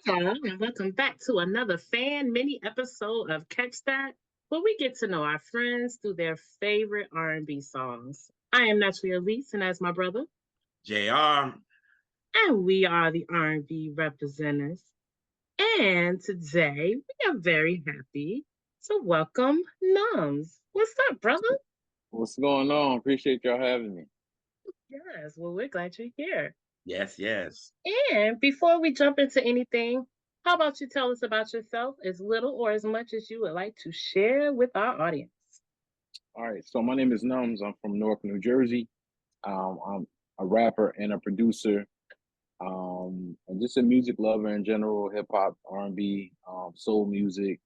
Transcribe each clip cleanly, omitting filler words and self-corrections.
Hello, and welcome back to another fan mini episode of Catch That, where we get to know our friends through their favorite R&B songs. I am naturally Elise, and as my brother, JR. and we are the R&B representatives. And today we are very happy to welcome Numbz. What's up, brother? What's going on? Appreciate y'all having me. Yes, well, we're glad you're here. Yes, yes. And before we jump into anything, how about you tell us about yourself as little or as much as you would like to share with our audience? All right, so my name is Numbz. I'm from Newark, New Jersey. I'm a rapper and a producer, and just a music lover in general, hip hop, R&B, soul music,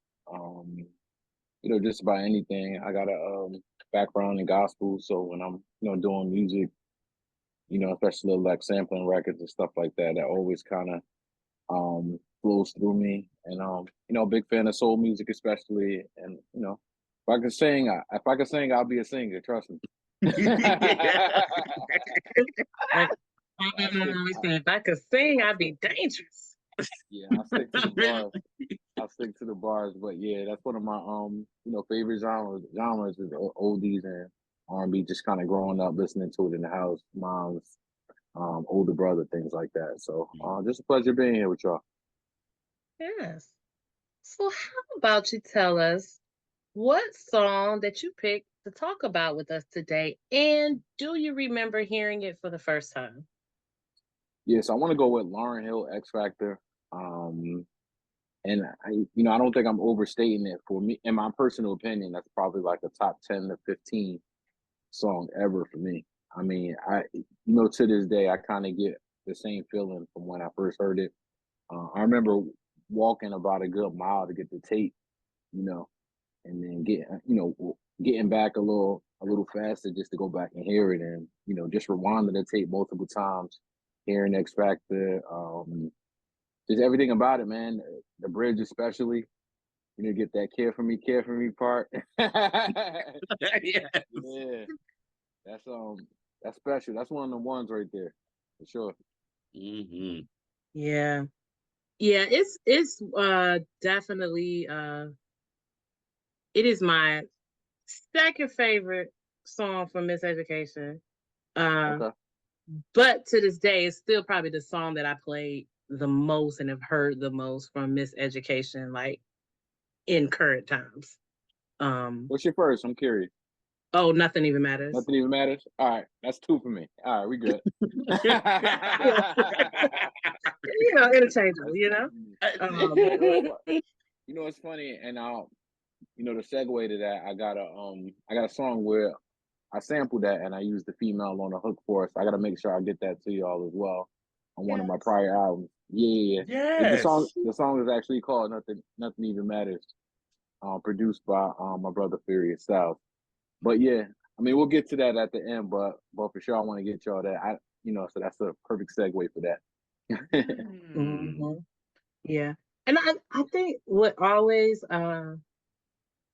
just about anything. I got a background in gospel, so when I'm doing music, especially like sampling records and stuff like that, that always kind of flows through me. And big fan of soul music especially. And if I could sing, I'll be a singer, trust me. If I could sing, I'd be dangerous. Yeah, I'll stick to the bars. I'll stick to the bars, but yeah, that's one of my favorite genres is oldies and R&B. Just kind of growing up listening to it in the house, mom's older brother, things like that. So just a pleasure being here with y'all. Yes. So how about you tell us what song that you picked to talk about with us today, and do you remember hearing it for the first time? Yeah, so I want to go with Lauryn Hill, X Factor. And I don't think I'm overstating it. For me, in my personal opinion, that's probably like a top 10 to 15 song ever for me. I mean, to this day, I kind of get the same feeling from when I first heard it. I remember walking about a good mile to get the tape, and then getting back a little faster just to go back and hear it, and just rewinding the tape multiple times, hearing X Factor, just everything about it, man. The bridge especially, get that care for me part. Yes. Yeah, that's special. That's one of the ones right there, for sure. Mm-hmm. Yeah. Yeah, it's definitely it is my second favorite song from Miss Education. Okay. But to this day, it's still probably the song that I played the most and have heard the most from Miss Education, like in current times. What's your first? I'm curious. Oh, Nothing Even Matters. Nothing even matters. All right, that's two for me. All right, we good. Interchangeable. It's funny, and to segue to that, I got a song where I sampled that and I used the female on the hook for it. So I got to make sure I get that to y'all as well on one of my prior albums. Yeah. Yes. The song is actually called Nothing Even Matters, produced by my brother Furious South. But yeah, I mean, we'll get to that at the end, but for sure I want to get y'all that. So that's a perfect segue for that. Mm-hmm. Yeah. And I think what always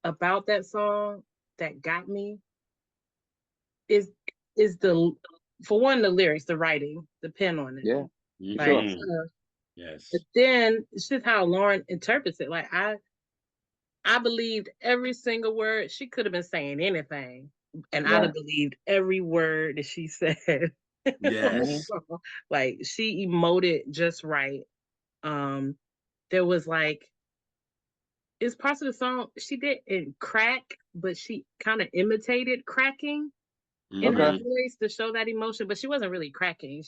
about that song that got me is the, for one, the lyrics, the writing, the pen on it. Yeah. Like, Sure. Yes. But then it's just how Lauren interprets it. Like I believed every single word. She could have been saying anything, and I'd have believed every word that she said. Yes. Like she emoted just right. There was like, it's parts of the song she didn't crack, but she kind of imitated cracking in her voice to show that emotion. But she wasn't really cracking.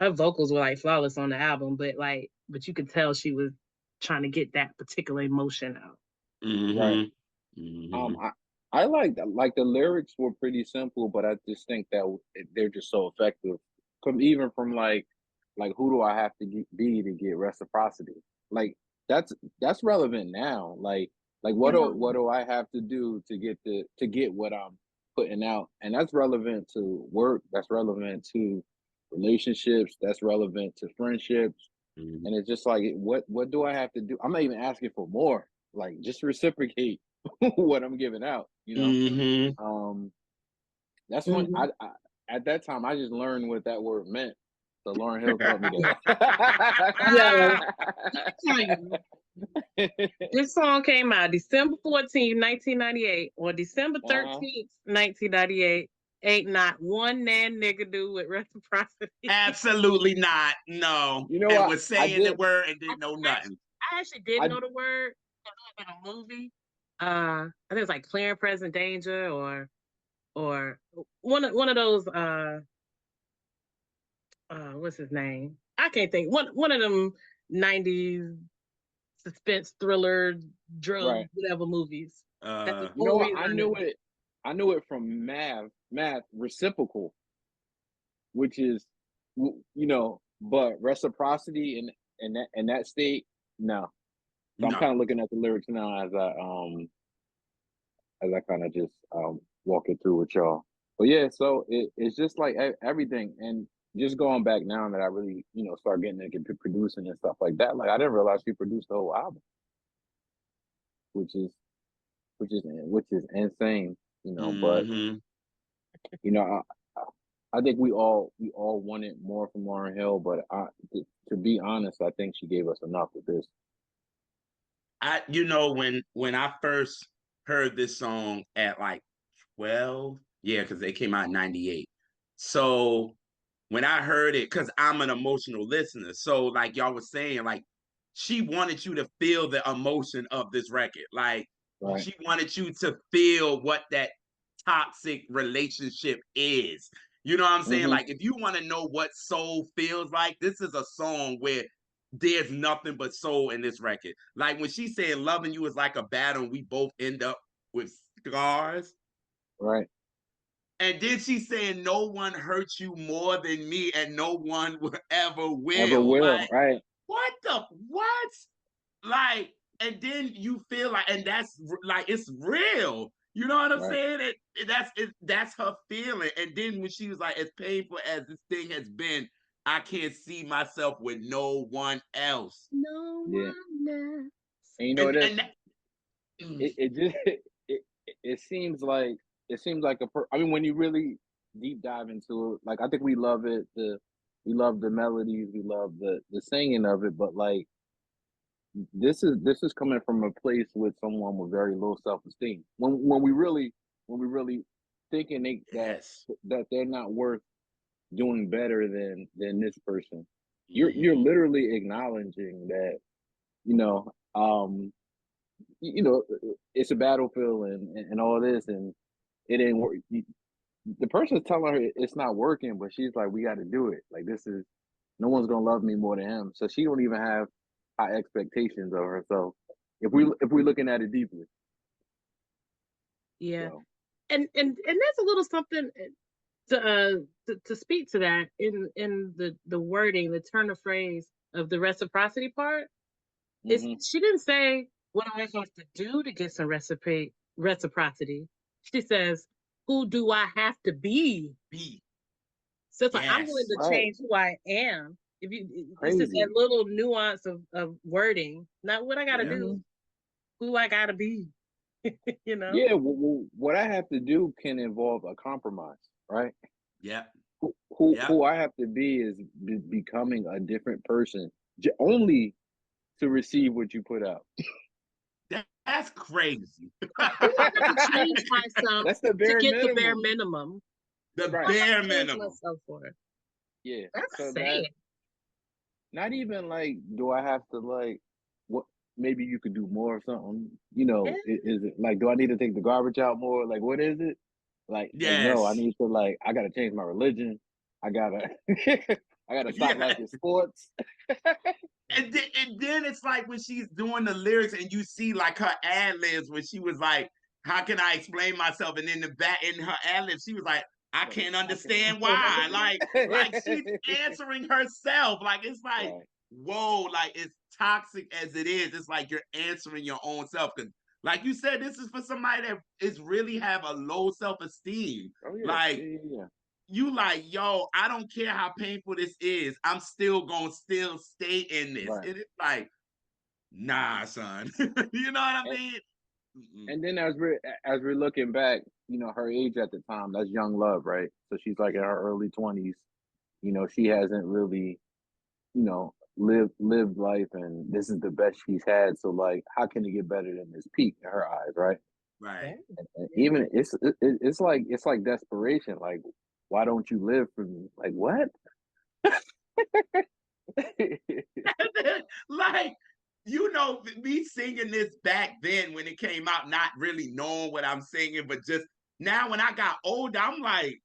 Her vocals were like flawless on the album, but you could tell she was trying to get that particular emotion out. Mm-hmm. Right. Mm-hmm. I like the lyrics were pretty simple, but I just think that they're just so effective. From like who do I have to be to get reciprocity? Like that's relevant now. Like what do I have to do to get what I'm putting out? And that's relevant to work. That's relevant to relationships. That's relevant to friendships. Mm-hmm. And it's just like what do I have to do? I'm not even asking for more. Like just reciprocate what I'm giving out. Mm-hmm. That's when I at that time I just learned what that word meant. So Lauryn Hill taught me Yeah. This song came out December 14th, 1998, or December 13th, 1998. Ain't not one nan nigga do with reciprocity. Absolutely not. No. You know and what? was saying the word and didn't know nothing. I actually did know the word. It was in a movie. I think it was like Clear and Present Danger, or one of those. What's his name? I can't think. One of them 90s suspense thriller drug whatever movies. You know what? I knew it from math reciprocal, which is, you know, but reciprocity in that state, no. So I'm kind of looking at the lyrics now as I kind of just walk it through with y'all. But yeah, so it's just like everything, and just going back now that I really, you know, start getting into producing and stuff like that. Like I didn't realize she produced the whole album, which is insane, you know. But you know, I think we all wanted more from Lauryn Hill, but to be honest, I think she gave us enough with this. You know, when I first heard this song at like 12, yeah, because they came out in 98. So when I heard it, because I'm an emotional listener, so like y'all was saying, like she wanted you to feel the emotion of this record. Like she wanted you to feel what that toxic relationship is. You know what I'm saying? Like if you want to know what soul feels like, this is a song where there's nothing but soul in this record. Like when she said loving you is like a battle and we both end up with scars. Right. And then she's saying no one hurts you more than me and no one will ever will. Ever will, like, right. What? Like, and then you feel like, and that's like, it's real. You know what I'm saying? That's her feeling. And then when she was like, as painful as this thing has been, I can't see myself with no one else. No one else. And you know it just it seems like I mean, when you really deep dive into it, like I think we love it. We love the melodies, we love the singing of it, but like this is coming from a place with someone with very low self-esteem. When we really thinking that they're not worth doing better than this person, you're literally acknowledging that, you know, you know, it's a battlefield and all this, and it ain't work. The person's telling her it's not working, but she's like, we got to do it. Like this is, no one's gonna love me more than him. So she don't even have high expectations of herself. If we're looking at it deeply. Yeah. So. And there's a little something to speak to that in the wording, the turn of phrase of the reciprocity part. She didn't say, what am I supposed to do to get some reciprocity? She says, who do I have to be? So it's like, I'm willing to change who I am. If you, it's just that little nuance of wording, not what I got to do, who I got to be. You know? Yeah, what I have to do can involve a compromise, right? Yeah. Who I have to be is becoming a different person, only to receive what you put out. That's crazy. I have to change myself to get the bare minimum. The bare minimum. Myself for it. Yeah. That's so sad. Not even like, do I have to like, what? Maybe you could do more or something. You know, is it like, do I need to take the garbage out more? Like, what is it? Like no, I need to like, I gotta change my religion. I gotta stop liking sports. And then it's like when she's doing the lyrics and you see like her ad-libs when she was like, how can I explain myself? And in her ad-libs, she was like, I can't understand why. Like she's answering herself. Like it's like, whoa, like it's toxic as it is. It's like you're answering your own self. Because like you said, this is for somebody that is really have a low self-esteem. Like you like, yo, I don't care how painful this is. I'm still gonna stay in this. And it's like, nah, son. You know what I mean? And then as we're looking back, you know, her age at the time, that's young love, right? So she's like in her early 20s. you know, she hasn't really, you know, lived life, and this is the best she's had. So like, how can it get better than this peak in her eyes, right? Right. And even it's like desperation. Like, why don't you live for me? Like what? Like, you know, me singing this back then when it came out, not really knowing what I'm singing, but just now when I got older, I'm like,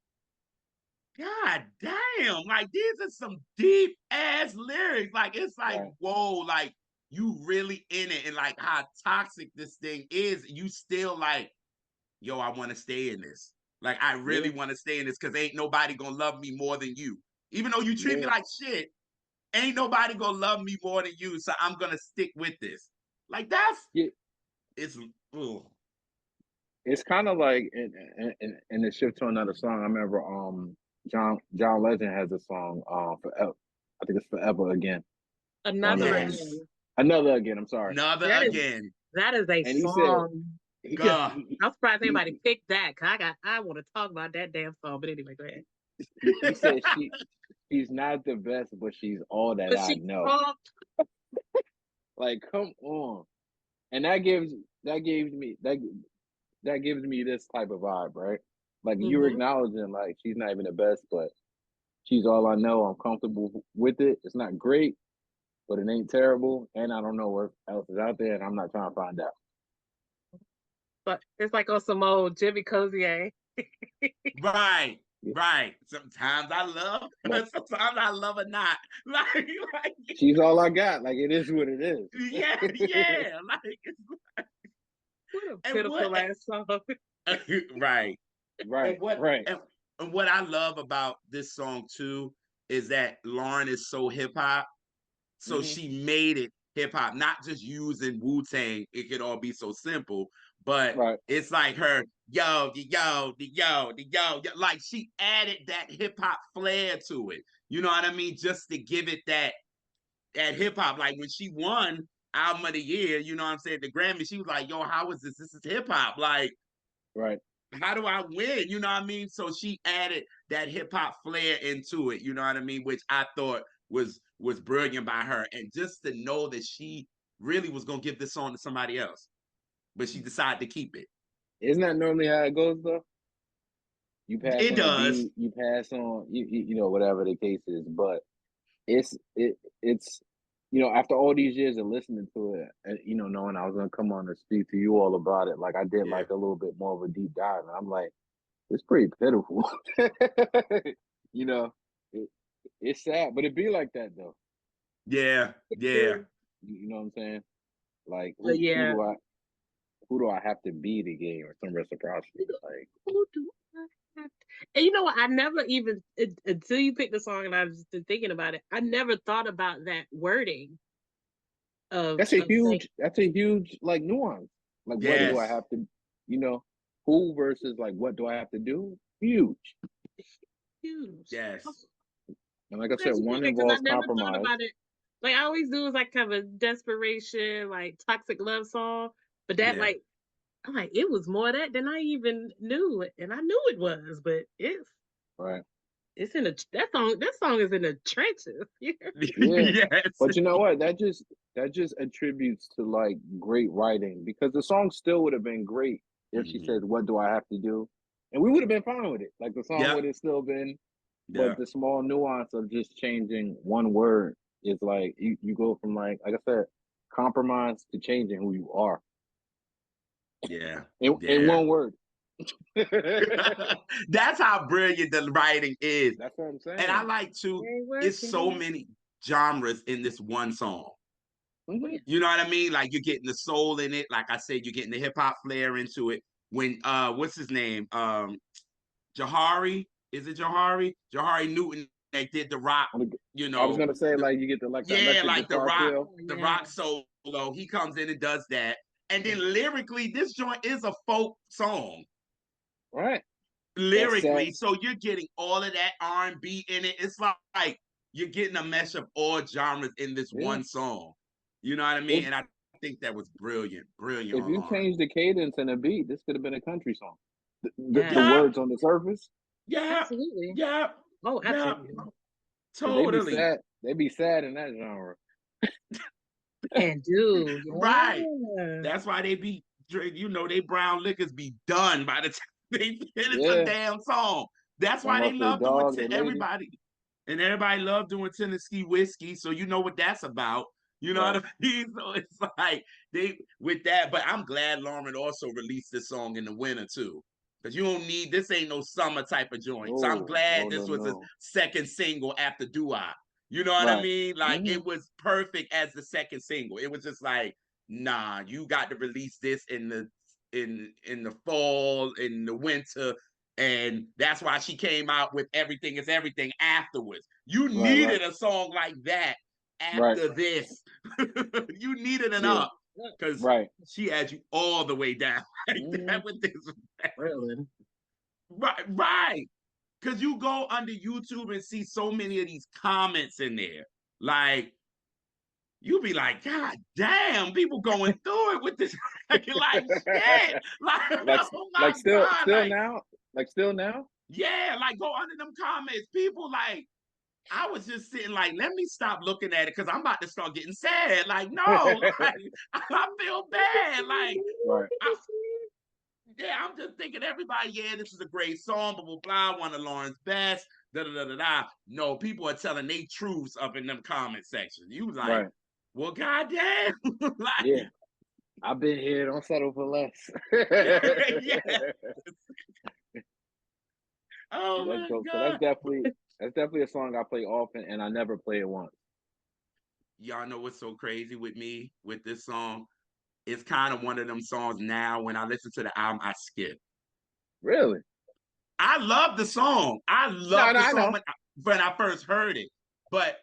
God damn, like these are some deep ass lyrics. Like, it's like, Right. whoa, like you really in it, and like how toxic this thing is. You still like, yo, I want to stay in this. Like, I really Yeah. want to stay in this because ain't nobody gonna love me more than you. Even though you treat me Yeah. like shit, ain't nobody gonna love me more than you. So I'm gonna stick with this. Like, Yeah. it's ugh. It's kind of like in the shift to another song. I remember John Legend has a song forever. I think it's Forever Again. On Another Yes. again. Another Again. I'm sorry. Another That is again. that is a And he said song. God. I'm surprised he, anybody picked that. Cause I want to talk about that damn song. But anyway, go ahead. he said she's not the best, but she's all that But I she know. talked. Like, come on. And that gives me that gives me this type of vibe, right? Like, you're Mm-hmm. acknowledging like she's not even the best, but she's all I know. I'm comfortable with it. It's not great, but it ain't terrible. And I don't know what else is out there, and I'm not trying to find out. But it's like on some old Jimmy Cozier. Right. Yeah. Right. Sometimes I love, Like, sometimes I love her not. Like she's all I got. Like, it is what it is. yeah, yeah. Like, What a and what pitiful ass song. right. Right, And what right. and what I love about this song too is that Lauren is so hip hop. So Hmm. she made it hip hop, not just using Wu Tang. It could all be so simple, but Right. it's like her yo. Like, she added that hip hop flair to it. You know what I mean? Just to give it that hip hop. Like, when she won Album of the Year, you know what I'm saying? The Grammy, she was like, yo, how is this? This is hip hop. Like, Right. how do I win? You know what I mean? So she added that hip hop flair into it, you know what I mean? Which I thought was brilliant by her. And just to know that she really was gonna give this song to somebody else, but she decided to keep it. Isn't that normally how it goes though? You pass It on the does. beat, you pass on you know, whatever the case is, but it's you know, after all these years of listening to it, and you know, knowing I was gonna come on and speak to you all about it, like I did Yeah. like a little bit more of a deep dive, and I'm like, it's pretty pitiful. You know, it, it's sad, but it be like that though. Yeah. Yeah. You know what I'm saying? Like, But yeah. who do I have to be to gain or some reciprocity? Like, Who do I have to? And you know what? I never even until you picked the song and I was just thinking about it. I never thought about that wording of saying that's a huge like nuance. Like, what do I Yes. have to, you know, who versus like what do I have to do? Huge. huge. Yes. And like I said, Glad you one picked it because I involves never thought compromise. about it. Like I always do is like kind of a desperation, like toxic love song. But that Yeah. like I'm like, it was more of that than I even knew. And I knew it was, but Right. it's in the that song is in the trenches. Yeah. Yes. But you know what? That just attributes to like great writing, because the song still would have been great if she Mhm. said, what do I have to do? And we would have been fine with it. Like, the song Yep. would have still been, Yeah. but the small nuance of just changing one word is like, you go from like I said, compromise to changing who you are Yeah. in Yeah. one word. That's how brilliant the writing is. That's what I'm And I saying. like to, Ain't it's so working. many genres in this one song. Hmm. You know what I mean? Like, you're getting the soul in it. Like I said, you're getting the hip hop flair into it. When what's his name? Jahari. Is it Jahari? Jahari Newton, that did the rock, you I was know, gonna say, the, like, you get the yeah, electric like the guitar rock, feel. Oh, the yeah. rock solo. He comes in and does that. And then lyrically, this joint is a folk song. Right. That's sad. Lyrically, so you're getting all of that R&B in it. It's like you're getting a mesh of all genres in this Yeah. one song. You know what I mean? If And I think that was brilliant, brilliant if on you Lauren. change the cadence and the beat, this could have been a country song. The Yes. Yeah, words on the surface. yeah, Absolutely. yeah, Oh, yeah. absolutely. Totally. They be sad in that genre. And do. Right. Yeah. That's why they be you know, they brown liquors be done by the time they finish a Yeah. damn song. That's why Some they up their love doing dog or lady. everybody. And everybody love doing Tennessee whiskey, so you know what that's about. You know Right. what I mean? So it's like they with that, but I'm glad Lauren also released this song in the winter too. Because you don't need this ain't no summer type of joint. So I'm Oh, glad oh no, this was a no. second single after Dua. You know what I Right. mean? Like Mm-hmm. it was perfect as the second single. It was just like, nah, you got to release this in the fall, in the winter. And that's why she came out with Everything Is Everything afterwards. You Right, right, needed a song like that right. after this. You needed an Yeah. up because Right. she had you all the way down like Mm-hmm. that with this. Really? Right, right. Because you go under YouTube and see so many of these comments in there. Like, you be like, God damn, people going through it with this. Like, shit. Like, like oh my like God. still Like, now? Like still now? yeah, like go under them comments. People like, I was just sitting like, let me stop looking at it because I'm about to start getting sad. Like, no, like, I feel bad. Like, Right. yeah, I'm just thinking everybody, yeah, this is a great song, blah, blah, blah, one of Lauren's best, da, da, da, da, da. No, people are telling they truths up in them comment sections. You was like, Right. well, goddamn. Yeah. Like, I've been here, don't settle for less. yeah. Oh That's my dope. So God. that's definitely a song I play often and I never play it once. Y'all know what's so crazy with me with this song? It's kind of one of them songs now when I listen to the album, I skip. Really? I love the song. I No, love no, the I song know. when I first heard it. But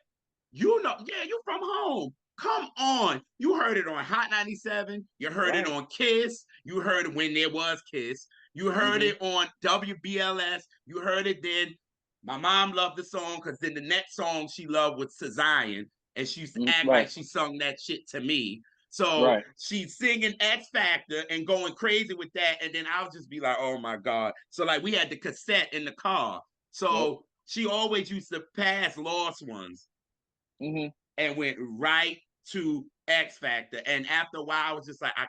you know, yeah, you from home. Come on. You heard it on Hot 97. You heard it Right. on Kiss. You heard it when there was Kiss. You heard Mm-hmm. it on WBLS. You heard it then. My mom loved the song because then the next song she loved was to Zion. And she used to act Right. like she sung that shit to me. So Right. she's singing X Factor and going crazy with that. And then I'll just be like, oh my God. So like we had the cassette in the car. Yep. So she always used to pass Lost Ones Mm-hmm. and went right to X Factor. And after a while, I was just like, I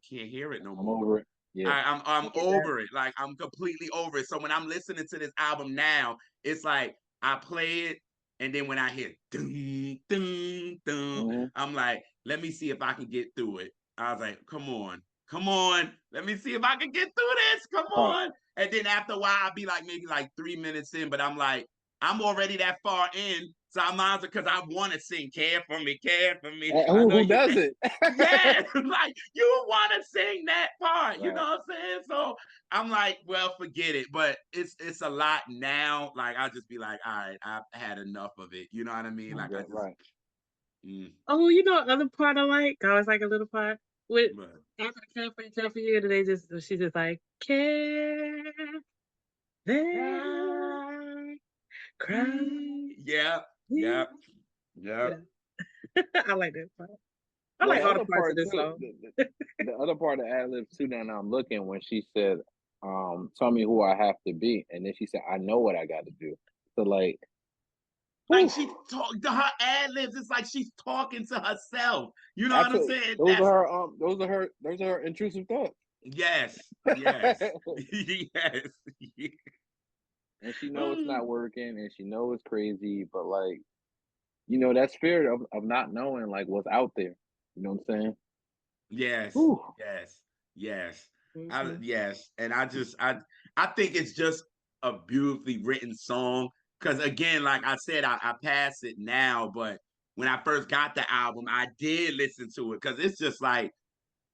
can't hear it no I'm more. over it. Yeah. I'm I get that. over it. Like I'm completely over it. So when I'm listening to this album now, it's like I play it, and then when I hear dun, dun, dun, Mm-hmm. I'm like, let me see if I can get through it. I was like, come on, let me see if I can get through this. Come Right. on. And then after a while, I'll be like maybe like 3 minutes in, but I'm like, I'm already that far in. So I might as well because I want to sing Care for Me, Care for Me. I know Who you does can it? yeah, like you want to sing that part, you know Right. what I'm saying? So I'm like, well, forget it. But it's a lot now. Like I'll just be like, all right, I've had enough of it. You know what I mean? Like I Yeah, just, right. Oh, you know other part I like? I always like a little part with but, after the care for you, they just she's just like care then cry. yeah, Yeah. yeah, yeah. I like that part. I Well, like the all the other parts of part this too, song. the other part of ad libs too. Now I'm looking when she said, "Tell me who I have to be," and then she said, "I know what I got to do." So like, Like whew, she talk her ad libs. It's like she's talking to herself. You know what I'm absolutely, saying? those are That's her those are her intrusive thoughts. yes, yes, yes. And she know it's not working, and she know it's crazy, but like, that spirit of not knowing like what's out there. You know what I'm saying? Yes, Whew. yes, yes. Mhm. Yes, and I think it's just a beautifully written song. Cause again, like I said, I pass it now, but when I first got the album, I did listen to it because it's just like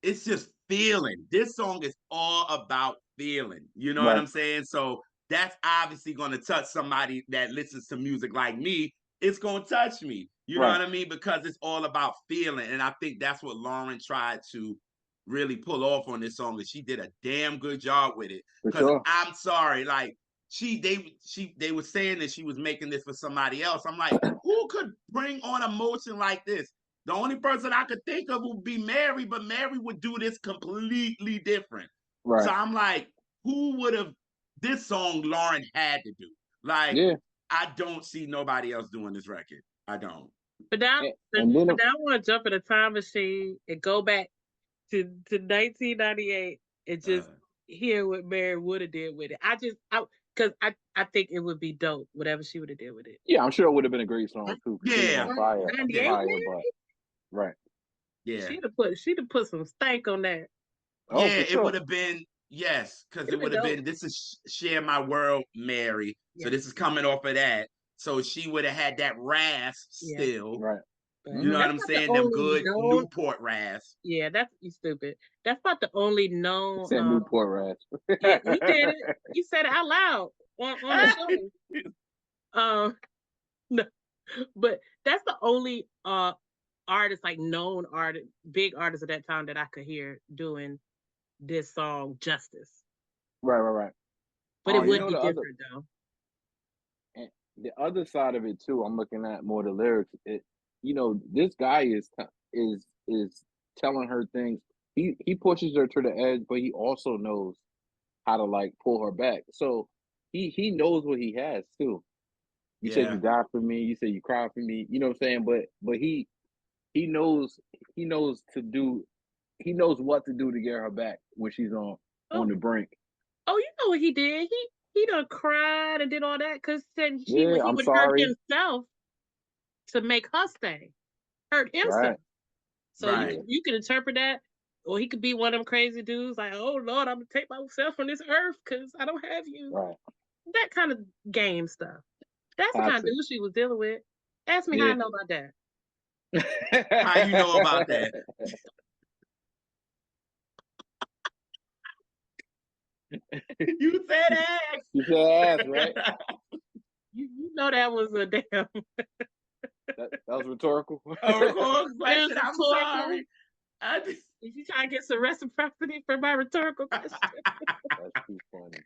it's just feeling. This song is all about feeling. You know what Right, I'm saying? So that's obviously going to touch somebody that listens to music like me. It's going to touch me. You know right, what I mean? Because it's all about feeling. And I think that's what Lauren tried to really pull off on this song. And she did a damn good job with it. for Because sure. I'm sorry, like they were saying that she was making this for somebody else. I'm like, who could bring on emotion like this? The only person I could think of would be Mary, but Mary would do this completely different. So Right. I'm like, who would have this song Lauren had to do? Like, Yeah. I don't see nobody else doing this record. I don't. But now, And then but now I want to jump in a time machine and go back to 1998 and just hear what Mary would have did with it. Because I think it would be dope, whatever she would have did with it. yeah, I'm sure it would have been a great song too. Yeah. Fire, 98, but right. Yeah. She'd have put some stank on that. Oh, yeah, for sure. it would have been, yes, because it would have been, this is Share My World, Mary. Yeah. So this is coming off of that. So she would have had that rasp still. Right. You know what I'm saying? Them good Newport rasp. Yeah, that's stupid. That's not the only known. Said Newport rasp. Yeah, you did it. You said it out loud on the show. No, but that's the only artist, like known artist, big artist at that time that I could hear doing this song justice. Right. But it would be different though. And the other side of it too, I'm looking at more the lyrics. This guy is telling her things. He pushes her to the edge, but he also knows how to like pull her back. So he knows what he has too. You said you die for me. You said you cry for me. You know what I'm saying? But he knows what to do to get her back when she's on the brink. Oh, you know what he did? He done cried and did all that because he would hurt himself to make her stay. Hurt himself. Right. So you can interpret that, or he could be one of them crazy dudes like, oh Lord, I'm gonna take myself from this earth because I don't have you. Right. That kind of game stuff. That's the kind of dude she was dealing with. Ask me how I know about that. How you know about that? You said ass. You said ass, right? You know that was a damn. that was rhetorical. A rhetorical question. I'm sorry. Is you trying to get some reciprocity for my rhetorical question? That's too funny.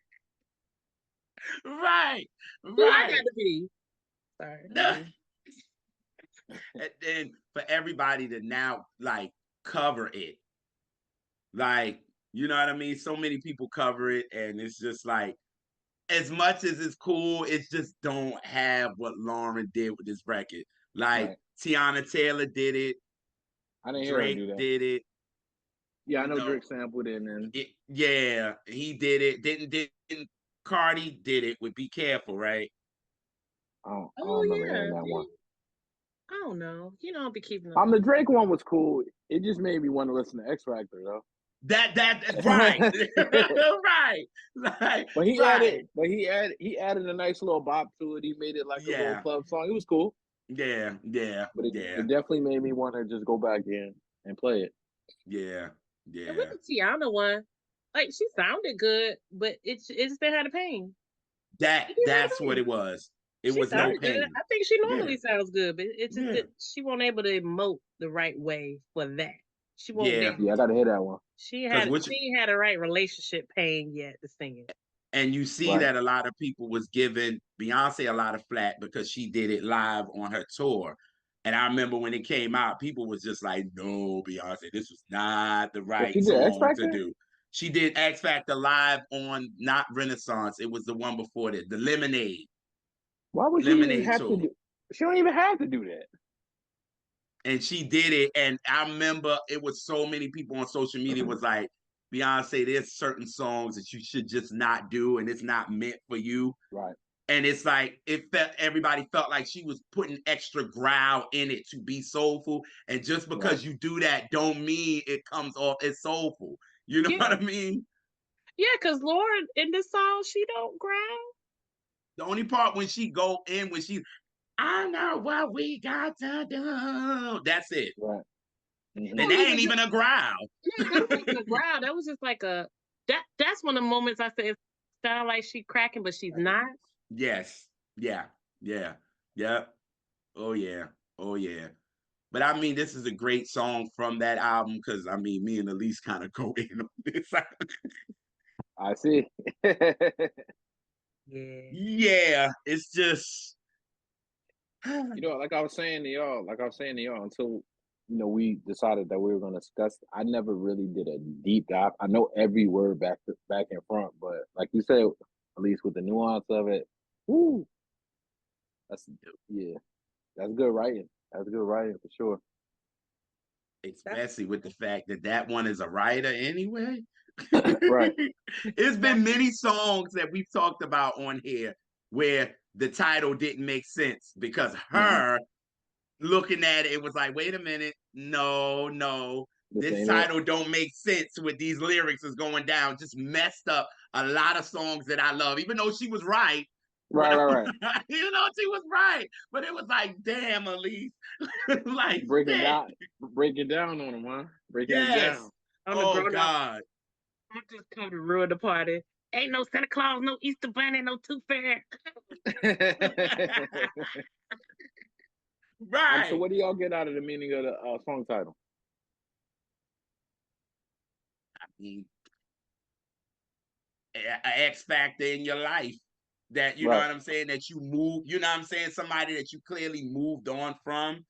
Right. I got to be. Sorry. And then for everybody to now like cover it, like, you know what I mean? So many people cover it, and it's just like, as much as it's cool, it just don't have what Lauren did with this record. Like Tiana Taylor did it. I didn't hear her do that. Drake did it. Yeah, I know Drake sampled it, and yeah, he did it. Didn't Cardi did it with Be Careful, right? I don't remember hearing that one. I don't know. You know, I'll be keeping. The Drake one was cool. It just made me want to listen to X Factor though. That's right. Right. Like, but he added a nice little bop to it. He made it like a little club song. It was cool. Yeah. But it definitely made me want to just go back in and play it. Yeah. And with the Tiana one, like she sounded good, but it just didn't have the pain. That's what it was. It was no pain. Good. I think she normally sounds good, but it's just that she won't able to emote the right way for that. She won't. Yeah, I gotta hear that one. She ain't had a right relationship pain yet to sing it. And you see that a lot of people was giving Beyonce a lot of flack because she did it live on her tour. And I remember when it came out, people was just like, no, Beyonce, this was not the right song to do. She did X Factor live on not Renaissance. It was the one before that, the Lemonade. Why would she even have to do? She don't even have to do that. And she did it. And I remember it was so many people on social media was like, Beyonce, there's certain songs that you should just not do, and it's not meant for you. Right. And it's like everybody felt like she was putting extra growl in it to be soulful. And just because you do that don't mean it comes off as soulful. You know what I mean? Yeah, because Lauren in this song, she don't growl. The only part when she go in, when she, I know what we got to do. That's it. Right. Mm-hmm. And that ain't even a growl. Yeah, that wasn't a growl. That was just like that's one of the moments I said it sounded like she cracking, but she's not. Yes. Yeah. Oh yeah. But I mean, this is a great song from that album because I mean, me and Elise kind of go in on this. I see. Yeah. It's just, like I was saying to y'all, until we decided that we were going to discuss. I never really did a deep dive. I know every word back and front, but like you said, at least with the nuance of it, woo. That's that's good writing. That's good writing for sure. Especially with the fact that that one is a writer anyway. Right. It's been many songs that we've talked about on here where the title didn't make sense because her looking at it, it was like, wait a minute, no, this title don't make sense with these lyrics is going down. Just messed up a lot of songs that I love, even though she was right. Right. You know, she was right, but it was like, damn, Elise, like breaking down on them, huh? Breaking it yes. down. Oh God. I'm just come to ruin the party. Ain't no Santa Claus, no Easter Bunny, no Tooth Fairy. Right. So what do y'all get out of the meaning of the song title? I mean, an X factor in your life that you know what I'm saying, that you move, you know what I'm saying, somebody that you clearly moved on from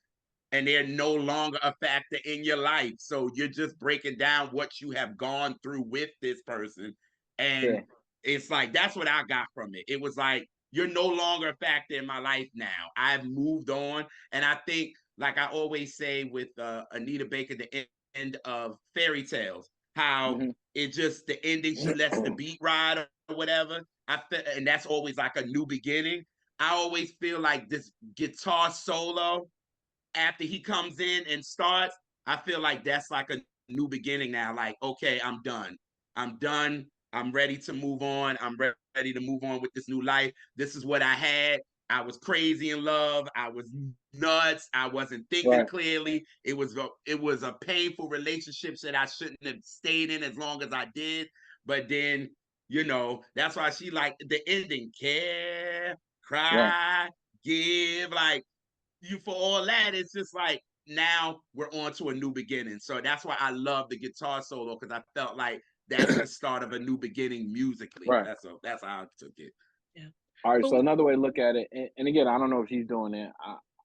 and they're no longer a factor in your life. So you're just breaking down what you have gone through with this person. And it's like, that's what I got from it. It was like, you're no longer a factor in my life now. I've moved on. And I think, like I always say with Anita Baker, the end of Fairy Tales, how it just, the ending, she lets the beat ride or whatever. And that's always like a new beginning. I always feel like this guitar solo after he comes in and starts, I feel like that's like a new beginning now. Like, okay, I'm done. I'm ready to move on. I'm ready to move on with this new life. This is what I had. I was crazy in love. I was nuts. I wasn't thinking clearly. It was a painful relationship that I shouldn't have stayed in as long as I did. But then, you know, that's why she like the ending. Care, cry, give, like, you for all that, it's just like now we're on to a new beginning. So that's why I love the guitar solo, because I felt like that's the start of a new beginning musically. That's how I took it. Yeah. All right, so another way to look at it, and again, I don't know if she's doing it.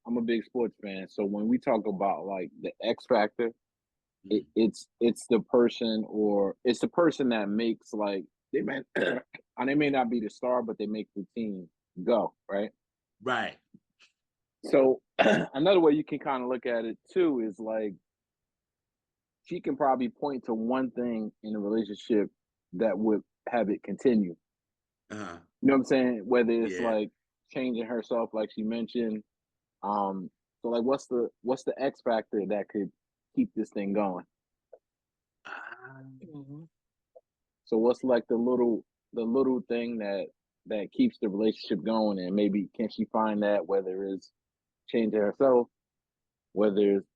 I'm a big sports fan, so when we talk about like the X factor, it's the person, or it's the person that makes, like, they may and they may not be the star, but they make the team go, right? Right. So another way you can kind of look at it too is like, she can probably point to one thing in a relationship that would have it continue. You know what I'm saying? Whether it's like changing herself, like she mentioned. So like, what's the X factor that could keep this thing going? So what's like the little thing that keeps the relationship going, and maybe can she find that, whether it's changing herself, whether it's,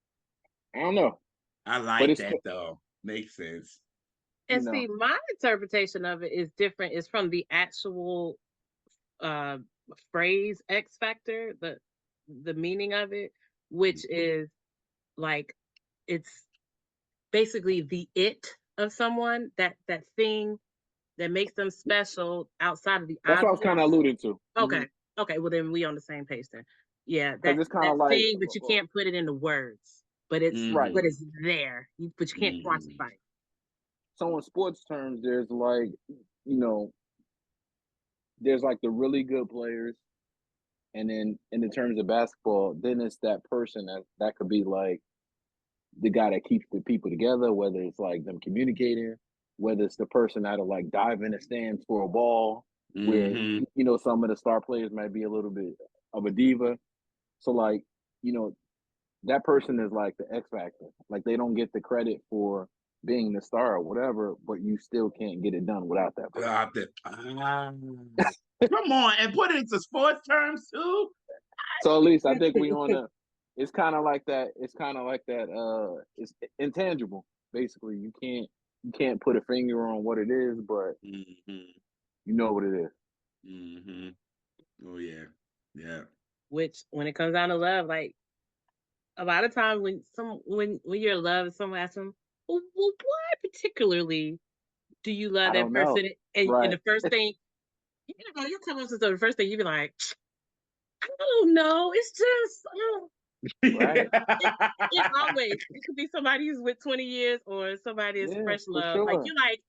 I don't know. I like that though. Makes sense. And see, my interpretation of it is different. It's from the actual phrase X factor, the meaning of it, which is like, it's basically the it of someone, that thing that makes them special outside of the That's obvious. what I was kind of alluding to. Okay, well then we on the same page then. Yeah, it's kind of like thing, but you can't put it into words, but it's but it's there, but you can't quantify it. So in sports terms, there's like, there's like the really good players, and then in the terms of basketball, then it's that person that could be like the guy that keeps the people together, whether it's like them communicating, whether it's the person that'll like dive in the stands for a ball, where some of the star players might be a little bit of a diva. So like, that person is like the X factor. Like, they don't get the credit for being the star or whatever, but you still can't get it done without that person. Come on, and put it into sports terms too. So at least I think we on a. It's kind of like that. It's kind of like that. It's intangible. Basically, you can't put a finger on what it is, but you know what it is. Oh yeah. Which, when it comes down to love, like, a lot of times when you're in love, someone asks them, well, why particularly do you love that person? And the first thing, you tell us the first thing, you be like, I don't know, it's just it always, it could be somebody who's with 20 years or somebody is fresh love. Sure. Like, you're like,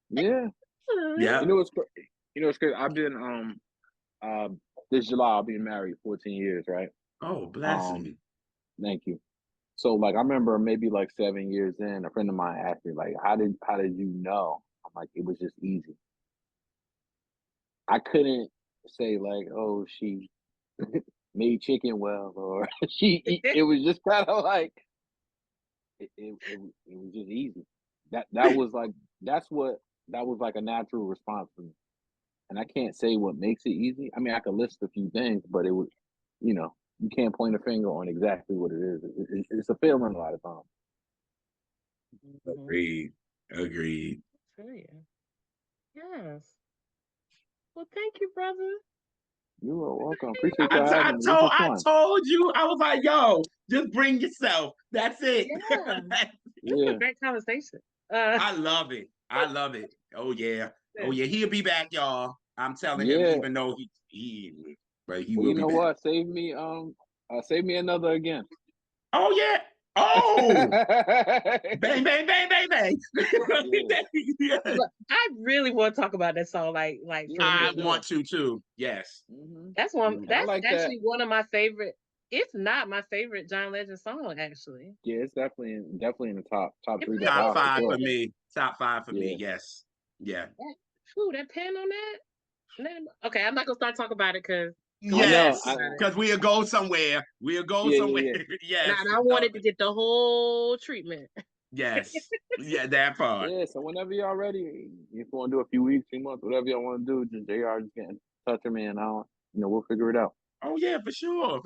yeah. You know what's crazy? I've been This July I'll be married 14 years, right? Oh, bless me. Thank you. So like I remember maybe like 7 years in, a friend of mine asked me like, how did you know? I'm like, it was just easy. I couldn't say like, oh, she made chicken well, or it was just kind of like it was just easy. That was like that was like a natural response for me. And I can't say what makes it easy. I mean, I could list a few things, but it would, you can't point a finger on exactly what it is. It's a feeling a lot of times. Agreed. Agreed. Yes. Well, thank you, brother. You are welcome. Appreciate y'all having me. I told you. I was like, yo, just bring yourself. That's it. Yeah. It's a great conversation. I love it. I love it. Oh yeah. Oh yeah. He'll be back, y'all. I'm telling him, even though but he will you be know back. What? Save me another again. Oh yeah. Oh, bang, bang, bang, bang, bang. Yeah. I really want to talk about that song. Like I want to too. Yes. That's one. That's like actually one of my favorite. It's not my favorite John Legend song, actually. Yeah, it's definitely in the top 3 to Top 5. five for me. Top 5 for me. Yes. Yeah. That pen on that. Okay, I'm not gonna start talking about it because yes, because we'll go somewhere. We'll go somewhere. Yes. And I wanted to get the whole treatment. Yes. Yeah, that part. Yeah, so whenever y'all ready, if you want to do a few weeks, 2 months, whatever y'all want to do, just JR just get in touch with me and we'll figure it out. Oh yeah, for sure.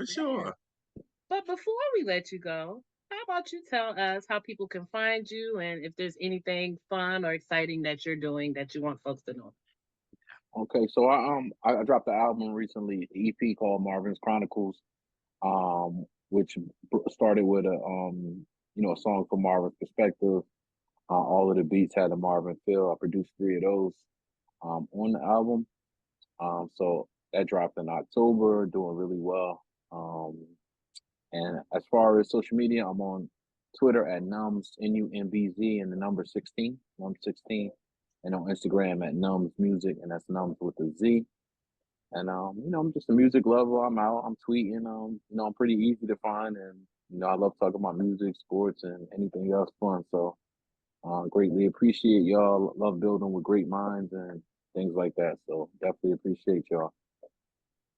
But before we let you go, how about you tell us how people can find you and if there's anything fun or exciting that you're doing that you want folks to know? Okay, so I dropped the album recently, EP called Marvin's Chronicles, which started with a song from Marvin's perspective. All of the beats had a Marvin feel. I produced 3 of those on the album. So that dropped in October, doing really well. And as far as social media, I'm on Twitter at Numbz, Numbz, and the number 16, Numbz 16, and on Instagram at Numbzmusic, and that's Numbz with a Z. And I'm just a music lover. I'm out. I'm tweeting. I'm pretty easy to find, and I love talking about music, sports, and anything else fun. So, greatly appreciate y'all. Love building with great minds and things like that. So definitely appreciate y'all.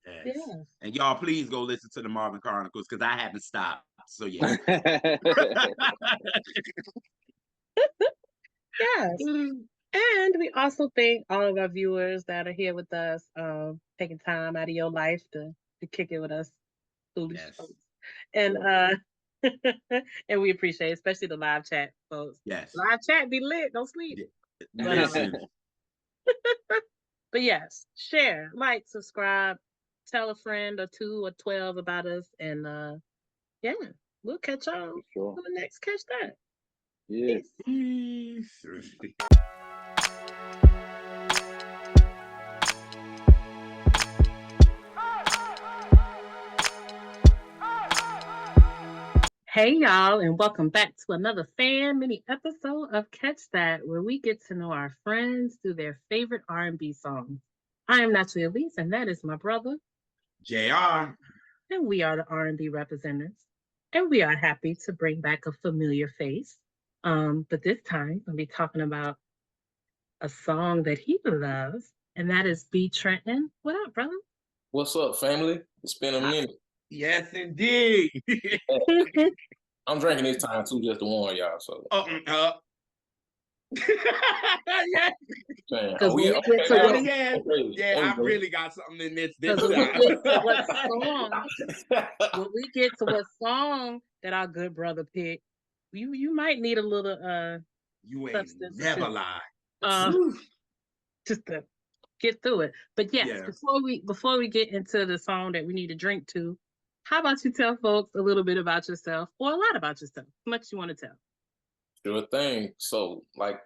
Yes. And y'all, please go listen to the Marvin Chronicles because I haven't stopped. So yeah. Yes. And we also thank all of our viewers that are here with us, taking time out of your life to kick it with us, foolish folks. And and we appreciate it, especially the live chat folks. Yes. Live chat be lit, don't sleep. Yeah. But yes, share, like, subscribe, tell a friend or 2 or 12 about us, and we'll catch y'all on the next Catch That. Yeah. Peace. Hey y'all, and welcome back to another fan mini episode of Catch That, where we get to know our friends through their favorite R&B songs. I am Natalie Elise, and that is my brother, JR. And we are the R&B representatives. And we are happy to bring back a familiar face. But this time, we'll be talking about a song that he loves, and that is B. Trenton. What up, brother? What's up, family? It's been a minute. Yes, indeed. I'm drinking this time too, just to warn y'all. So. Yeah. I really got something in this time. When we get to what song that our good brother picked, you might need a little you ain't never lie. Just to get through it. But yes, before we get into the song that we need to drink to, how about you tell folks a little bit about yourself, or a lot about yourself? How much you want to tell? Sure thing. So, like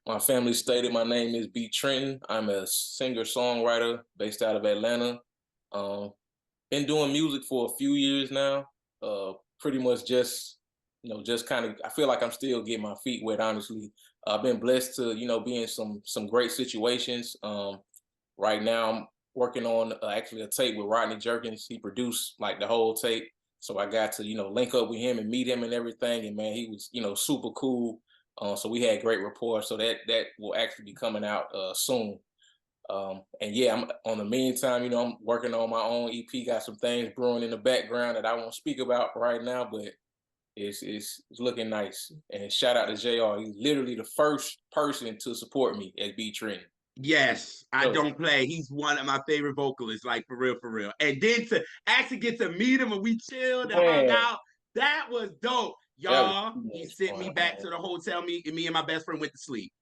my family stated, my name is B. Trenton. I'm a singer-songwriter based out of Atlanta. Been doing music for a few years now. Pretty much just kind of, I feel like I'm still getting my feet wet, honestly. I've been blessed to, be in some great situations. Right now, working on actually a tape with Rodney Jerkins. He produced like the whole tape. So I got to, link up with him and meet him and everything. And man, he was, super cool. So we had great rapport. So that will actually be coming out soon. And yeah, I'm on the meantime, I'm working on my own EP, got some things brewing in the background that I won't speak about right now, but it's looking nice. And shout out to JR. He's literally the first person to support me at B Trenton. Yes, I don't play. He's one of my favorite vocalists, like for real, for real. And then to actually get to meet him and we chilled and hung out, that was dope. Y'all, he sent me back to the hotel. Me and my best friend went to sleep.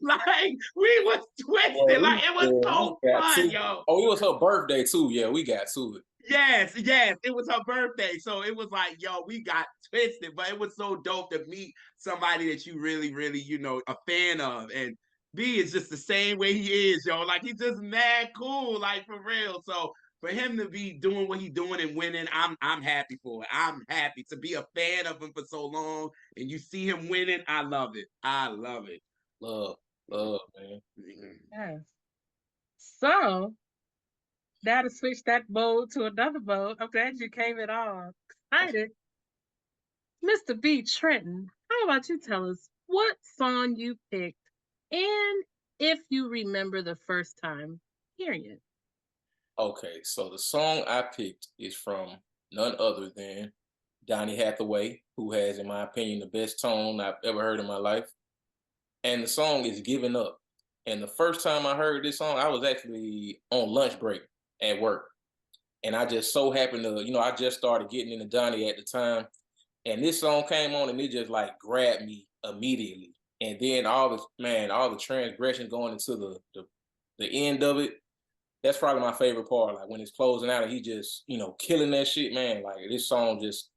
Like we was twisted. Like it was so fun, yo. Oh, it was her birthday too. Yeah, we got to it. Yes, it was her birthday. So it was like, yo, we got twisted, but it was so dope to meet somebody that you really, really, a fan of. And B is just the same way he is, yo. Like he's just mad cool, like for real. So for him to be doing what he's doing and winning, I'm happy for it. I'm happy to be a fan of him for so long. And you see him winning, I love it. I love it. Love, man. Yes. So now to switch that mode to another mode. I'm glad you came at all. Excited. Mr. B. Trenton, how about you tell us what song you picked and if you remember the first time hearing it? Okay, so the song I picked is from none other than Donny Hathaway, who has, in my opinion, the best tone I've ever heard in my life. And the song is Giving Up. And the first time I heard this song, I was actually on lunch break at work. And I just so happened to, I just started getting into Donny at the time. And this song came on and it just like grabbed me immediately. And then all the transgression going into the end of it, that's probably my favorite part. Like when it's closing out and he just, killing that shit, man. Like this song just,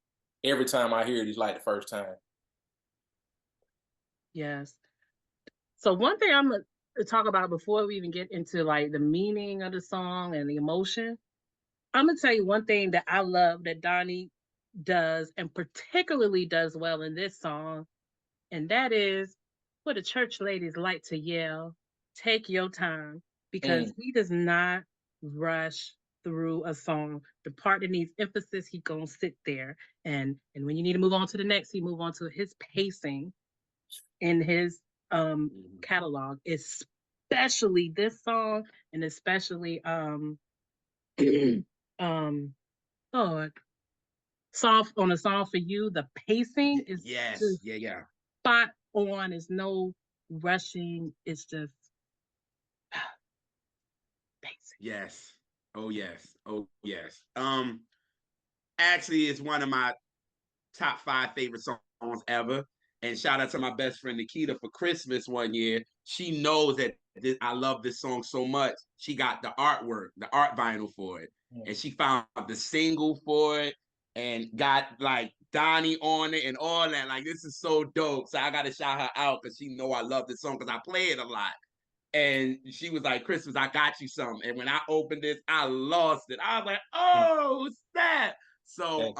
every time I hear it, it's like the first time. Yes. So one thing I'm going to talk about before we even get into like the meaning of the song and the emotion, I'm going to tell you one thing that I love that Donny does and particularly does well in this song. And that is what the church ladies like to yell, take your time, because he does not rush through a song. The part that needs emphasis, he gonna sit there. And when you need to move on to the next, he move on to his pacing in his catalog, especially this song and especially soft on a song for you. The pacing is just spot on. There's no rushing. It's just basic. Yes. Oh yes. Oh yes. Actually, it's one of my top 5 favorite songs ever. And shout out to my best friend Nikita for Christmas one year. She knows that I love this song so much. She got the artwork, the art vinyl for it, and she found the single for it, and got like Donny on it and all that. Like this is so dope. So I gotta shout her out because she know I love this song because I play it a lot. And she was like, Christmas, I got you some. And when I opened this, I lost it. I was like, oh, snap. So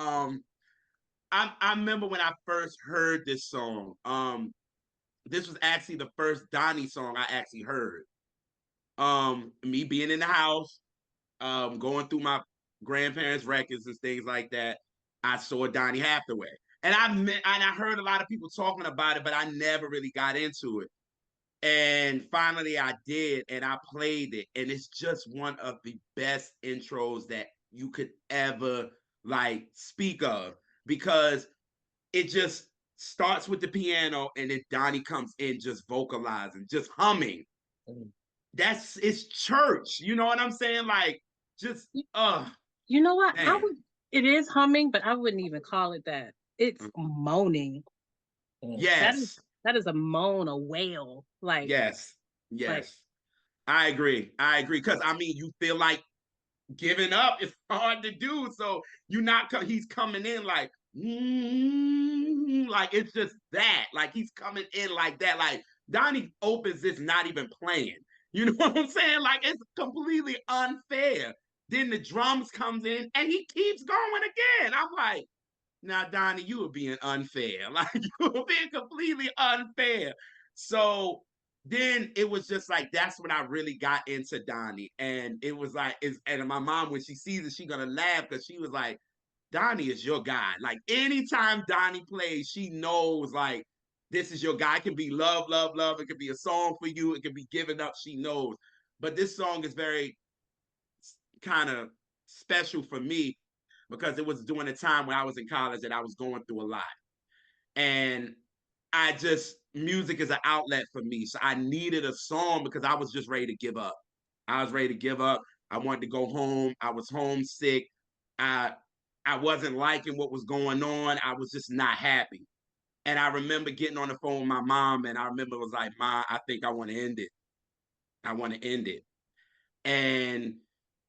I remember when I first heard this song. This was actually the first Donny song I actually heard. Me being in the house, going through my grandparents' records and things like that, I saw Donny Hathaway. And I heard a lot of people talking about it, but I never really got into it. And finally I did, and I played it. And it's just one of the best intros that you could ever like speak of, because it just starts with the piano and then Donny comes in just vocalizing, just humming. It's church. You know what I'm saying? Like just you know what? man. It is humming, but I wouldn't even call it that. It's moaning. Yes. That is a moan, a wail. Like yes. I agree. Because I mean, you feel like giving up is hard to do. So he's coming in like it's just that. Like he's coming in like that. Like Donny opens this not even playing. You know what I'm saying? Like it's completely unfair. Then the drums comes in and he keeps going again. I'm like, now Donny, you were being unfair. Like you were being completely unfair. So then it was just like, that's when I really got into Donnie. And it was like, and my mom, when she sees it, she gonna laugh, because she was like, Donnie is your guy. Like, anytime Donnie plays, she knows, like, this is your guy. It can be love, love, love. It could be a song for you. It could be given up. She knows. But this song is very kind of special for me, because it was during a time when I was in college and I was going through a lot. And music is an outlet for me. So I needed a song, because I was just ready to give up. I was ready to give up. I wanted to go home. I was homesick. I I wasn't liking what was going on. I was just not happy. And I remember getting on the phone with my mom, and I remember it was like, "Mom, I think I want to end it. I want to end it." And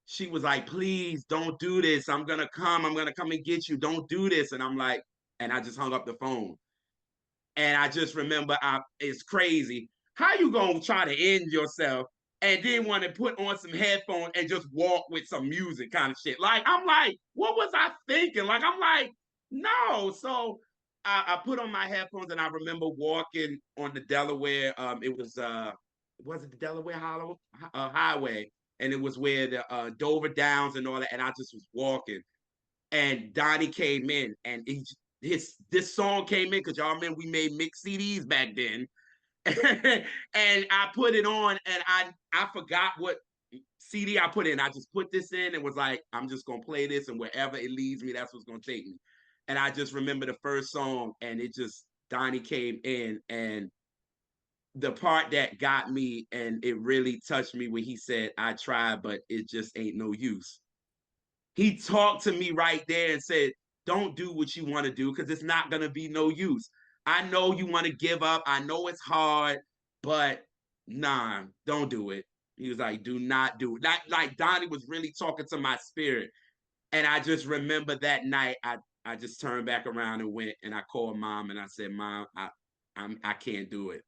she was like, "Please don't do this. I'm gonna come. I'm gonna come and get you. Don't do this." And I'm like, and I just hung up the phone. And I just remember, it's crazy. How you gonna try to end yourself and then want to put on some headphones and just walk with some music kind of shit? Like, I'm like, what was I thinking? Like, I'm like, no. So I put on my headphones, and I remember walking on the Delaware. Was it the Delaware Highway? And it was where the Dover Downs and all that. And I just was walking, and Donnie came in, and this song came in, because y'all remember we made mixed CDs back then. And I put it on, and I forgot what CD I put in. I just put this in and was like, I'm just gonna play this, and wherever it leads me, that's what's gonna take me. And I just remember the first song, and Donnie came in, and the part that got me and it really touched me, when he said, "I tried, but it just ain't no use." He talked to me right there and said, don't do what you want to do, because it's not going to be no use. I know you want to give up. I know it's hard, but nah, don't do it. He was like, do not do it. Like Donnie was really talking to my spirit. And I just remember that night, I just turned back around and went, and I called Mom, and I said, Mom, I can't do it.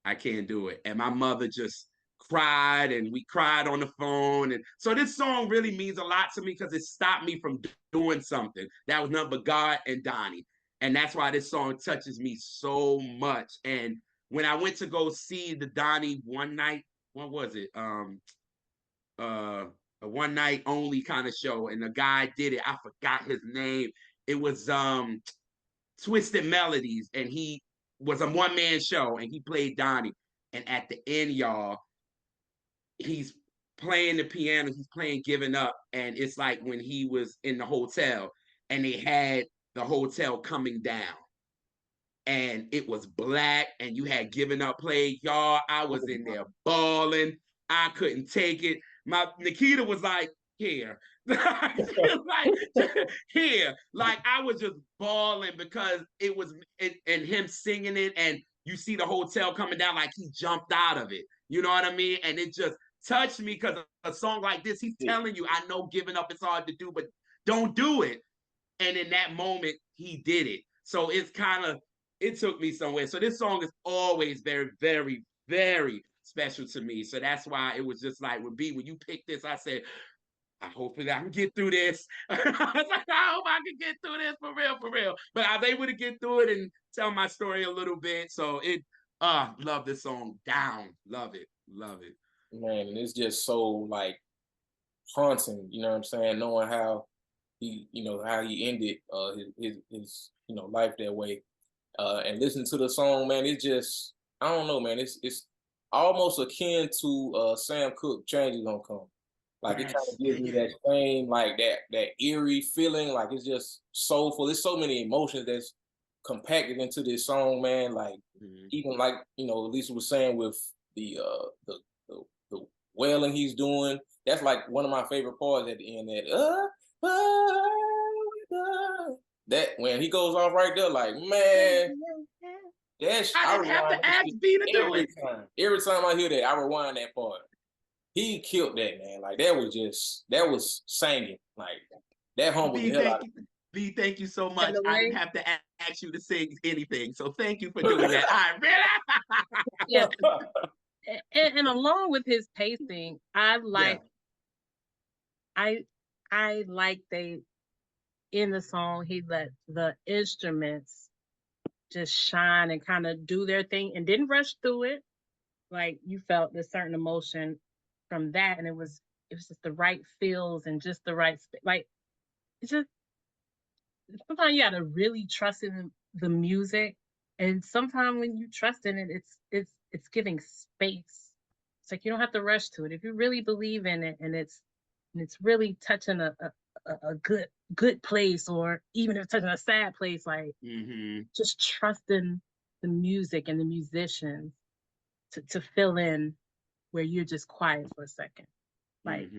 I can't do it. And my mother just cried, and we cried on the phone. And so this song really means a lot to me, because it stopped me from doing something that was nothing but God and Donnie. And that's why this song touches me so much. And when I went to go see the Donnie one night, what was it? A one night only kind of show, and the guy did it. I forgot his name. It was Twisted Melodies, and he was a one-man show, and he played Donnie. And at the end, y'all, he's playing the piano, he's playing Giving Up, and it's like when he was in the hotel, and they had the hotel coming down, and it was black, and you had Giving Up played. Y'all, I was in there bawling. I couldn't take it. My Nikita was like, here. Like, here. Like, I was just bawling, because it was and him singing it, and you see the hotel coming down, like he jumped out of it. You know what I mean? And it just touched me, because a song like this, he's telling you, I know giving up is hard to do, but don't do it. And in that moment, he did it. So it took me somewhere. So this song is always very, very, very special to me. So that's why it was just like, when you picked this, I said, hopefully I can get through this. I was like, I hope I can get through this for real, for real. But I was able to get through it and tell my story a little bit. So love this song down. Love it. Love it. Man, and it's just so like haunting, you know what I'm saying? Knowing how how he ended his life that way. And listen to the song, man, it's just, I don't know, man, it's almost akin to Sam Cooke, Change Is Gonna Come. Like, it kind of gives me that same, like that eerie feeling. Like, it's just soulful. There's so many emotions that's compacted into this song, man. Like, even like Lisa was saying with the wailing he's doing. That's like one of my favorite parts at the end. That when he goes off right there, like, man, I didn't have to ask B to do it. Every time I hear that, I rewind that part. He killed that, man. Like, that was singing. Like, that humbled the hell out of me. B, thank you so much. I didn't have to ask you to sing anything, so thank you for doing that. I really. Yeah. And along with his pacing, I like they in the song, he let the instruments just shine and kind of do their thing and didn't rush through it. like you felt a certain emotion from that, and it was just the right feels and just the right like it's just sometimes you gotta really trust in the music, and sometimes when you trust in it, it's giving space. It's like you don't have to rush to it if you really believe in it, and it's really touching a good place, or even if it's touching a sad place, like just trusting the music and the musicians to fill in where you're just quiet for a second, like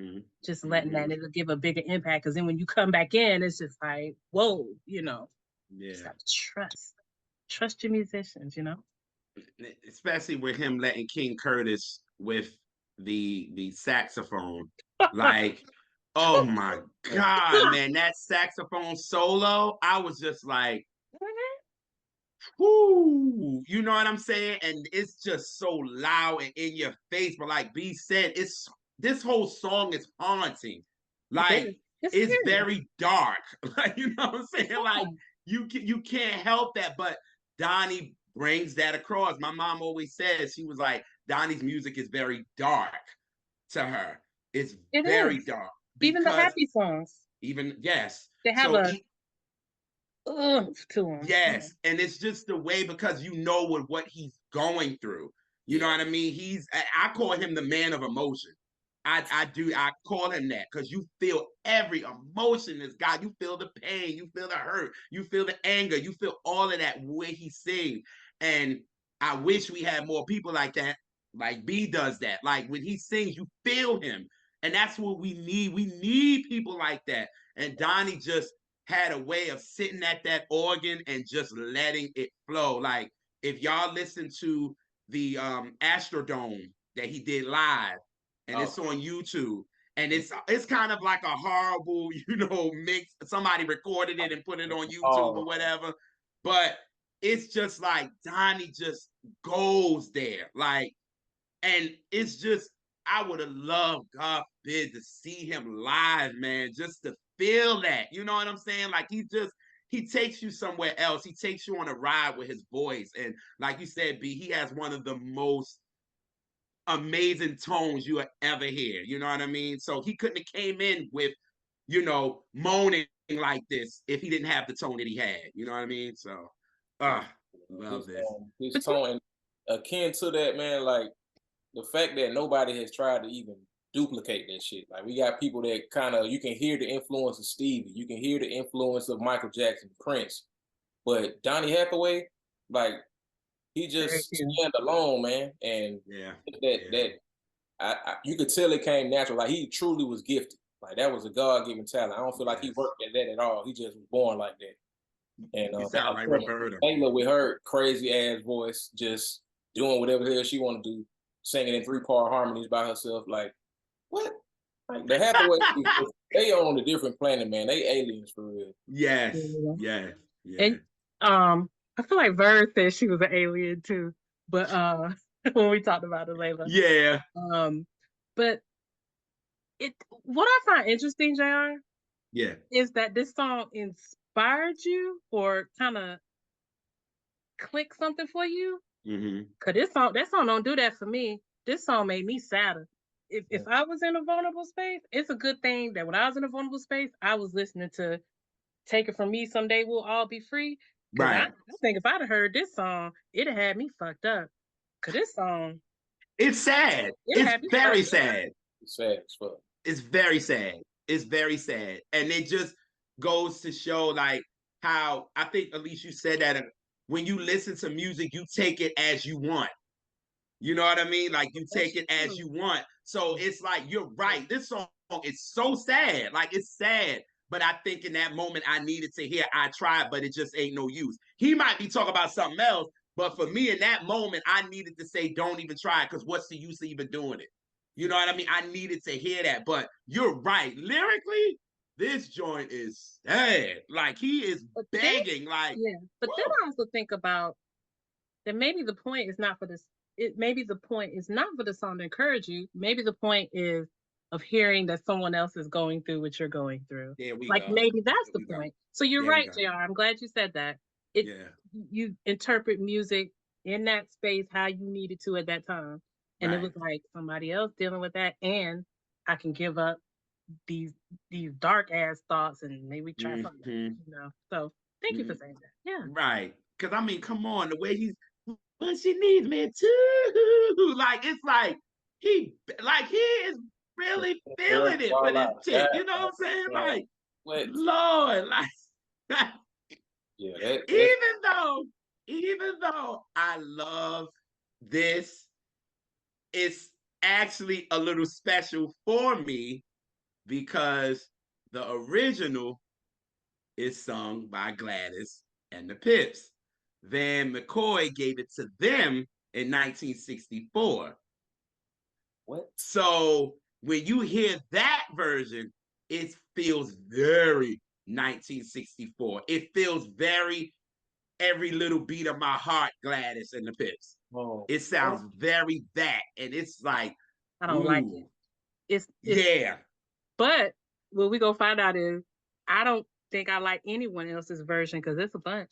just letting that, it'll give a bigger impact, because then when you come back in, it's just like, whoa, just have to trust your musicians, especially with him letting King Curtis with the saxophone. Like, oh my God, man, that saxophone solo, I was just like, whoo, you know what I'm saying? And it's just so loud and in your face. But like B said, this whole song is haunting. Like, it's very dark. Like, you know what I'm saying? Like, you can't help that. But Donnie brings that across. My mom always says, she was like, Donnie's music is very dark to her. It's very dark. Even the happy songs. Even, yes. They have to them. Yes, and it's just the way, because you know what he's going through. You know what I mean? I call him the man of emotion. I call him that, because you feel every emotion this guy. You feel the pain, you feel the hurt, you feel the anger, you feel all of that way he sings. And I wish we had more people like that, like B does that. Like when he sings, you feel him. And that's what we need. We need people like that. And Donnie just had a way of sitting at that organ and just letting it flow. Like if y'all listen to the Astrodome that he did live, and it's on YouTube, and it's kind of like a horrible, mix. Somebody recorded it and put it on YouTube or whatever, but it's just like Donnie just goes there, like, and it's just, I would have loved, God forbid, to see him live, man, just to feel that. You know what I'm saying? Like he takes you somewhere else. He takes you on a ride with his voice. And like you said, B, he has one of the most amazing tones you will ever hear. You know what I mean? So he couldn't have came in with, moaning like this if he didn't have the tone that he had. You know what I mean? So, love this. His tone, akin to that, man, like the fact that nobody has tried to even duplicate that shit. Like we got people that kind of, you can hear the influence of Stevie, you can hear the influence of Michael Jackson, Prince, but Donny Hathaway, like he just stand alone, man. And you could tell it came natural. Like he truly was gifted. Like that was a God-given talent. I don't feel like he worked at that at all. He just was born like that. And Taylor with her crazy ass voice, just doing whatever the hell she want to do, singing in 3-part harmonies by herself. Like, what? Like the Hathaway, they on a different planet, man. They aliens for real. Yes. And I feel like Verse said she was an alien too, but when we talked about it later. Yeah. But what I find interesting, JR, is that this song inspired you or kind of clicked something for you. Cause that song don't do that for me. This song made me sadder. If I was in a vulnerable space, it's a good thing that when I was in a vulnerable space, I was listening to Take It From Me, Someday We'll All Be Free. Right. I think if I'd have heard this song, it'd have had me fucked up. Cause this song, it's sad. It's very sad. It's sad as fuck. It's very sad. It's very sad. And it just goes to show like how, I think at least you said that when you listen to music, you take it as you want. You know what I mean? Like you take it as you want. So it's like, you're right. This song is so sad. Like it's sad. But I think in that moment I needed to hear I tried, but it just ain't no use. He might be talking about something else, but for me in that moment, I needed to say, don't even try, because what's the use of even doing it? You know what I mean? I needed to hear that. But you're right. Lyrically, this joint is sad. Like he is begging. But then I also think about that maybe the point is not for this. Maybe the point is not for the song to encourage you. Maybe the point is of hearing that someone else is going through what you're going through. Maybe that's the point. So you're right, JR. I'm glad you said that. You interpret music in that space how you needed to at that time. And it was like somebody else dealing with that, and I can give up these dark ass thoughts and maybe try something, you know. So thank you for saying that. Yeah. Right. Because I mean, come on, the way he's, but she needs me too. Like it's like he is really feeling it with his chick. You know what I'm saying? Like, Lord, like yeah, even though I love this, it's actually a little special for me because the original is sung by Gladys and the Pips. Van McCoy gave it to them in 1964. What? So when you hear that version, it feels very 1964. It feels very every little beat of my heart, Gladys and the Pips. Oh, it sounds very that, and it's like I don't like it. It's yeah. But what we gonna find out is I don't think I like anyone else's version because it's a bunch.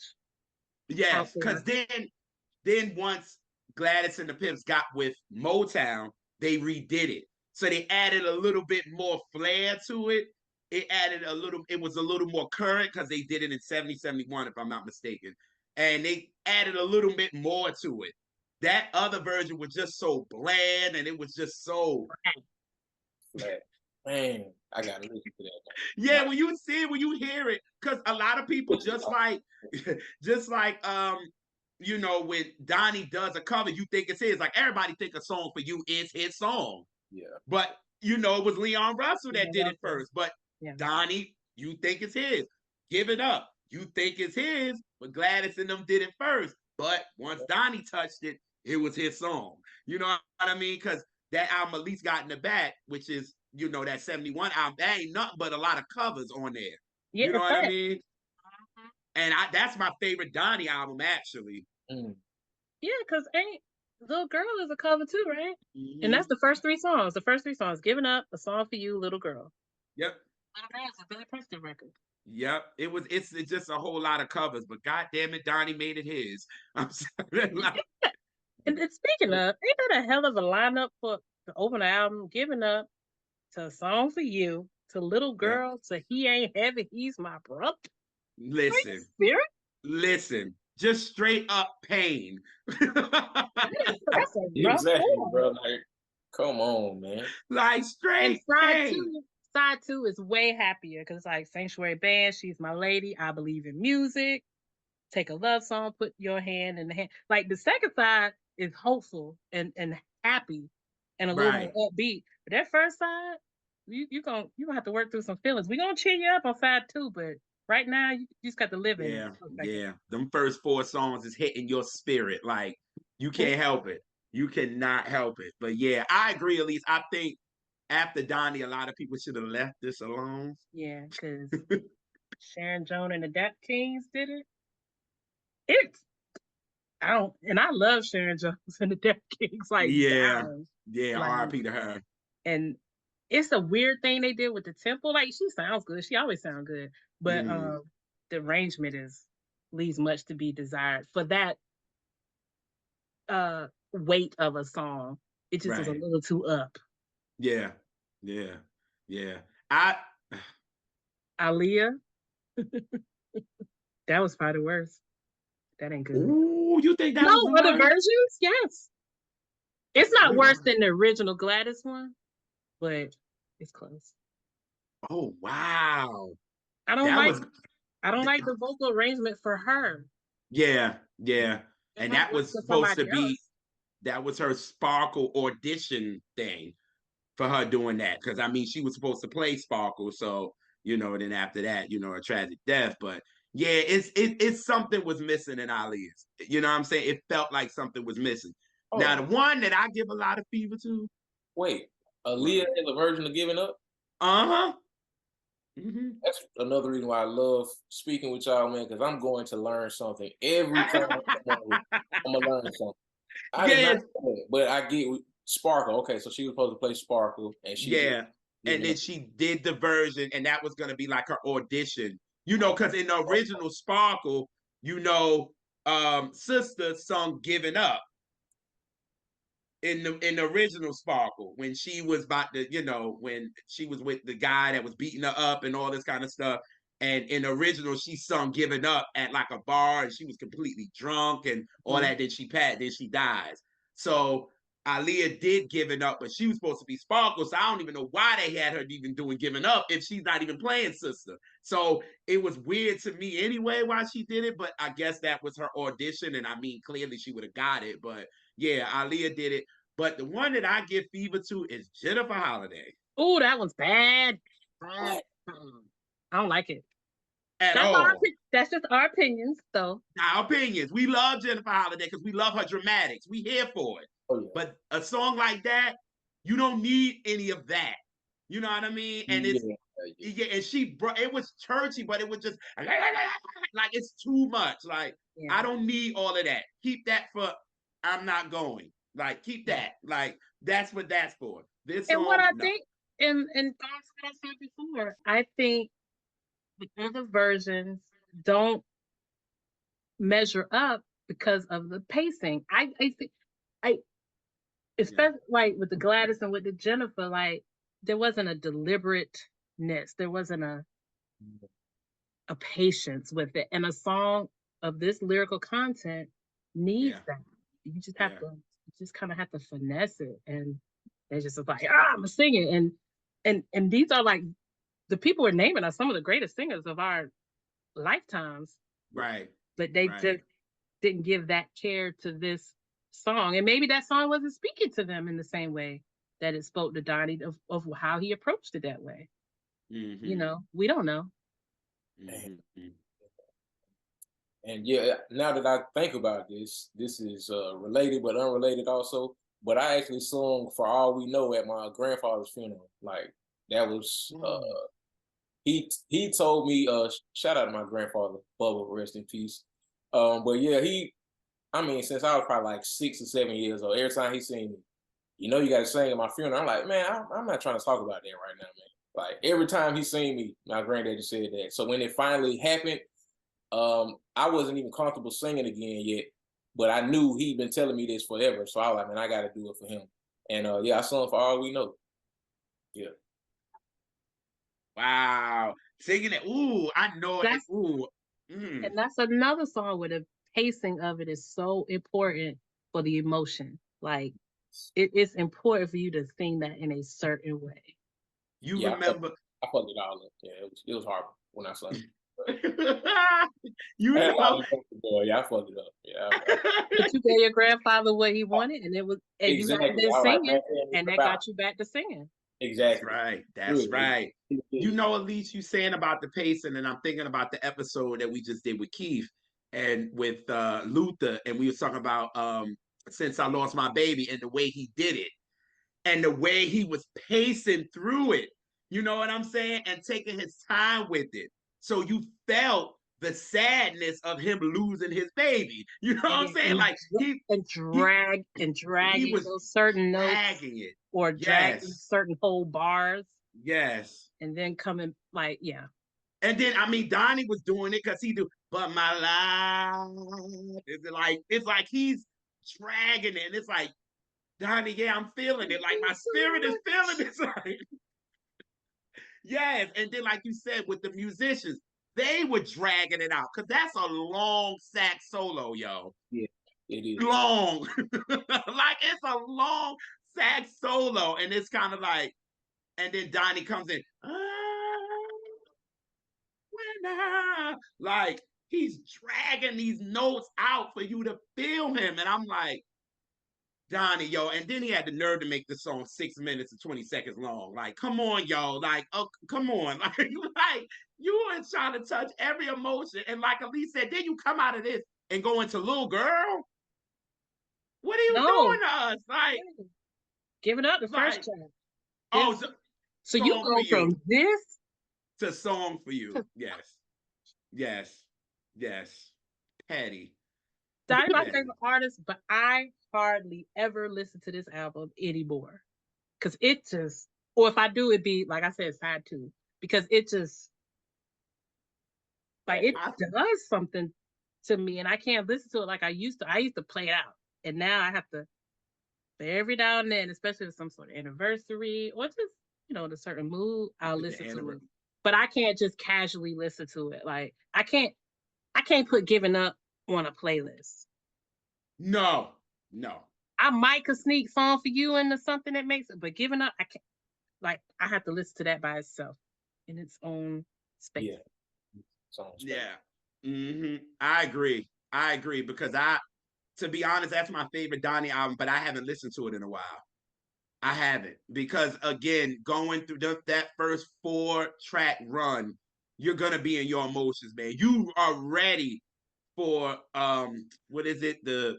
Yes, because then once Gladys and the Pips got with Motown, they redid it. So they added a little bit more flair to it. It was a little more current because they did it in 70, 71, if I'm not mistaken. And they added a little bit more to it. That other version was just so bland and it was just so bland. Man, I gotta listen to that. Yeah, when you see it, when you hear it, because a lot of people just like you know, when Donnie does a cover, you think it's his. Like everybody think a song for you is his song. Yeah. But you know, it was Leon Russell that did it first. But yeah. Donnie, you think it's his. Give It Up, you think it's his, but Gladys and them did it first. But once Donnie touched it, it was his song. You know what I mean? Because that album at least got in the back, which is, you know, that 71 album. That ain't nothing but a lot of covers on there. Yeah, you know what I mean? And that's my favorite Donnie album, actually. Yeah, because ain't Little Girl is a cover too, right? And that's the first three songs. The first three songs: Giving Up, A Song for You, Little Girl. Yep. Little Girl is a Billy Preston record. Yep. It's just a whole lot of covers, but god damn it, Donnie made it his. I'm sorry. And speaking of, ain't that a hell of a lineup for to open the album? Giving Up, to A Song for You, to Little Girl, to He Ain't Heavy, He's My Brother. Listen, just straight up pain. That's a exactly, bro. Like, come on, man. Like straight pain. Side two is way happier because it's like Sanctuary Band, She's My Lady, I Believe in Music, Take a Love Song, Put Your Hand in the Hand. Like the second side is hopeful and happy and a little more upbeat. But that first side, you're gonna have to work through some feelings. We're gonna cheer you up on side two, but right now you just got to live in it. Yeah. Them first 4 songs is hitting your spirit. Like you can't help it. You cannot help it. But yeah, I agree. At least I think after Donnie, a lot of people should have left this alone. Yeah, because Sharon Jones and the Dap Kings did it. I love Sharon Jones and the Dap Kings. Like, R.I.P. to her. And it's a weird thing they did with the tempo. Like, she sounds good. She always sounds good. But the arrangement leaves much to be desired for that weight of a song. It just was a little too up. Yeah. Aaliyah. That was probably worse. That ain't good. Ooh, you think that was other versions? Yes. It's not worse than the original Gladys one, but it's close. Oh wow. I don't like the vocal arrangement for her. Yeah. And that was supposed to be that was her Sparkle audition thing for her doing that. Because I mean, she was supposed to play Sparkle, so you know, then after that, you know, a tragic death. But yeah, it's something was missing in Aaliyah's. You know what I'm saying? It felt like something was missing. Oh. Now the one that I give a lot of fever to. Wait, Aaliyah is a version of Giving Up? Uh-huh. That's another reason why I love speaking with y'all, man, because I'm going to learn something every time. I'm gonna learn something. I did not know that, but I get Sparkle. Okay, so she was supposed to play Sparkle, and she and then she did the version, and that was gonna be like her audition. You know, because in the original Sparkle, you know, Sister sung "Giving Up." in the original Sparkle, when she was about to, when she was with the guy that was beating her up and all this kind of stuff. And in the original, she sung "Giving Up" at like a bar, and she was completely drunk and all that. Then she dies. So Aaliyah did "Giving Up," but she was supposed to be Sparkle. So I don't even know why they had her even doing "Giving Up" if she's not even playing sister. So it was weird to me anyway why she did it, but I guess that was her audition, and I mean clearly she would have got it. But yeah, Aaliyah did it. But the one that I give fever to is Jennifer Holliday. Oh, that was bad. I don't like it. At all. That's just our opinions, though. Our opinions. We love Jennifer Holliday because we love her dramatics. We here for it. Oh, yeah. But a song like that, you don't need any of that. You know what I mean? And it's and it was churchy, but it was just like it's too much. Like I don't need all of that. Keep that for I'm not going. Like keep that. Like that's what that's for. This and song, what I think, and that's what I said before. I think the other versions don't measure up because of the pacing. I think especially like with the Gladys and with the Jennifer, like there wasn't a deliberateness. There wasn't a patience with it. And a song of this lyrical content needs that. You just have to, you just kind of have to finesse it. And they just like, I'm singing. And these are like, the people we're naming are some of the greatest singers of our lifetimes. Right. But they just didn't give that care to this song. And maybe that song wasn't speaking to them in the same way that it spoke to Donnie of how he approached it that way. You know, we don't know. And yeah, now that I think about this, this is related but unrelated also. But I actually sung "For All We Know" at my grandfather's funeral. Like that was he told me, shout out to my grandfather, Bubba, rest in peace. But yeah, I mean, since I was probably like 6 or 7 years old, every time he seen me, you got to sing at my funeral. I'm like, man, I'm not trying to talk about that right now, man. Like every time he seen me, my granddaddy said that. So when it finally happened, I wasn't even comfortable singing again yet, but I knew he'd been telling me this forever. So I was like, man, I got to do it for him. And yeah, I sung "For All We Know." Yeah. Wow. Singing it. Ooh, I know it. Ooh. And that's another song where the pacing of it is so important for the emotion. Like it's important for you to sing that in a certain way. You remember? I fucked it all up. Yeah, it was horrible when I sang. You know, I fucked it up. Yeah. But you gave your grandfather what he wanted, and it was, and exactly. you had been singing, and that got you back to singing. Exactly. That's right. You know, Elise, you saying about the pacing, and I'm thinking about the episode that we just did with Keith and with Luther, and we was talking about Since I Lost My Baby and the way he did it, and the way he was pacing through it. You know what I'm saying? And taking his time with it. So you felt the sadness of him losing his baby. You know what I'm saying? Like dragging those certain notes, or dragging certain whole bars. Yes. And then coming And then I mean Donnie was doing it because he do, but my life. It's like he's dragging it. And it's like, Donnie, yeah, I'm feeling it. Like my spirit is feeling it. Like, yes. And then, like you said, with the musicians, they were dragging it out because that's a long sax solo, yo. Yeah, it is long. Like it's a long sax solo, and it's kind of like, and then Donnie comes in, like he's dragging these notes out for you to feel him, and I'm like, Donnie, yo, and then he had the nerve to make the song 6 minutes and 20 seconds long. Like, come on, yo, like, oh, come on, like you were trying to touch every emotion, and like Elise said, then you come out of this and go into Little Girl. What are you doing to us? Like, give it up the first track. Oh, so you go from this to Song for You. Yes. Patty. Donnie, my favorite artist, but I hardly ever listen to this album anymore. Because it just, or if I do, it'd be, like I said, side 2. Because it just, like, it does something to me, and I can't listen to it like I used to. I used to play it out, and now I have to But every now and then, especially if some sort of anniversary or just, in a certain mood, I'll listen to it. But I can't just casually listen to it. Like I can't put Giving Up on a playlist. No. I might could sneak Song for You into something that makes it, but Giving Up, I can't. Like I have to listen to that by itself in its own space. Yeah. I agree because to be honest, that's my favorite Donnie album, but I haven't listened to it in a while. I haven't because again, going through that first 4-track run, you're gonna be in your emotions, man. You are ready for what is it? The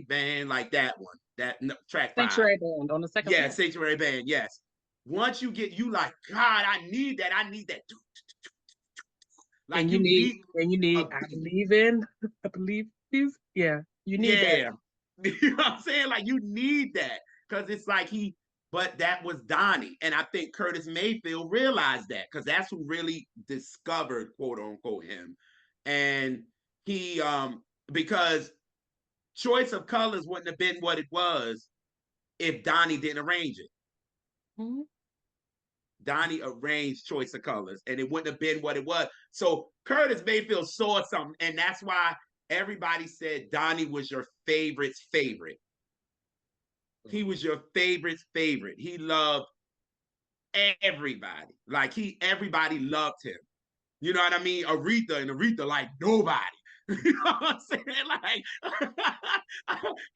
band, like that one, that track 5. Sanctuary Band on the second. Yeah, Sanctuary Band. Yes. Once you get, you like, God, I need that. Like and you need I believe these. Yeah, you need that. You know what I'm saying? Like you need that because it's like but that was Donnie, and I think Curtis Mayfield realized that because that's who really discovered, quote unquote, him, and he because Choice of Colors wouldn't have been what it was if Donnie didn't arrange it. Mm-hmm. Donnie arranged Choice of Colors, and it wouldn't have been what it was. So Curtis Mayfield saw something, and that's why everybody said Donnie was your favorite's favorite. He was your favorite's favorite. He loved everybody. Like everybody loved him. You know what I mean? Aretha like nobody. You know what I'm saying? Like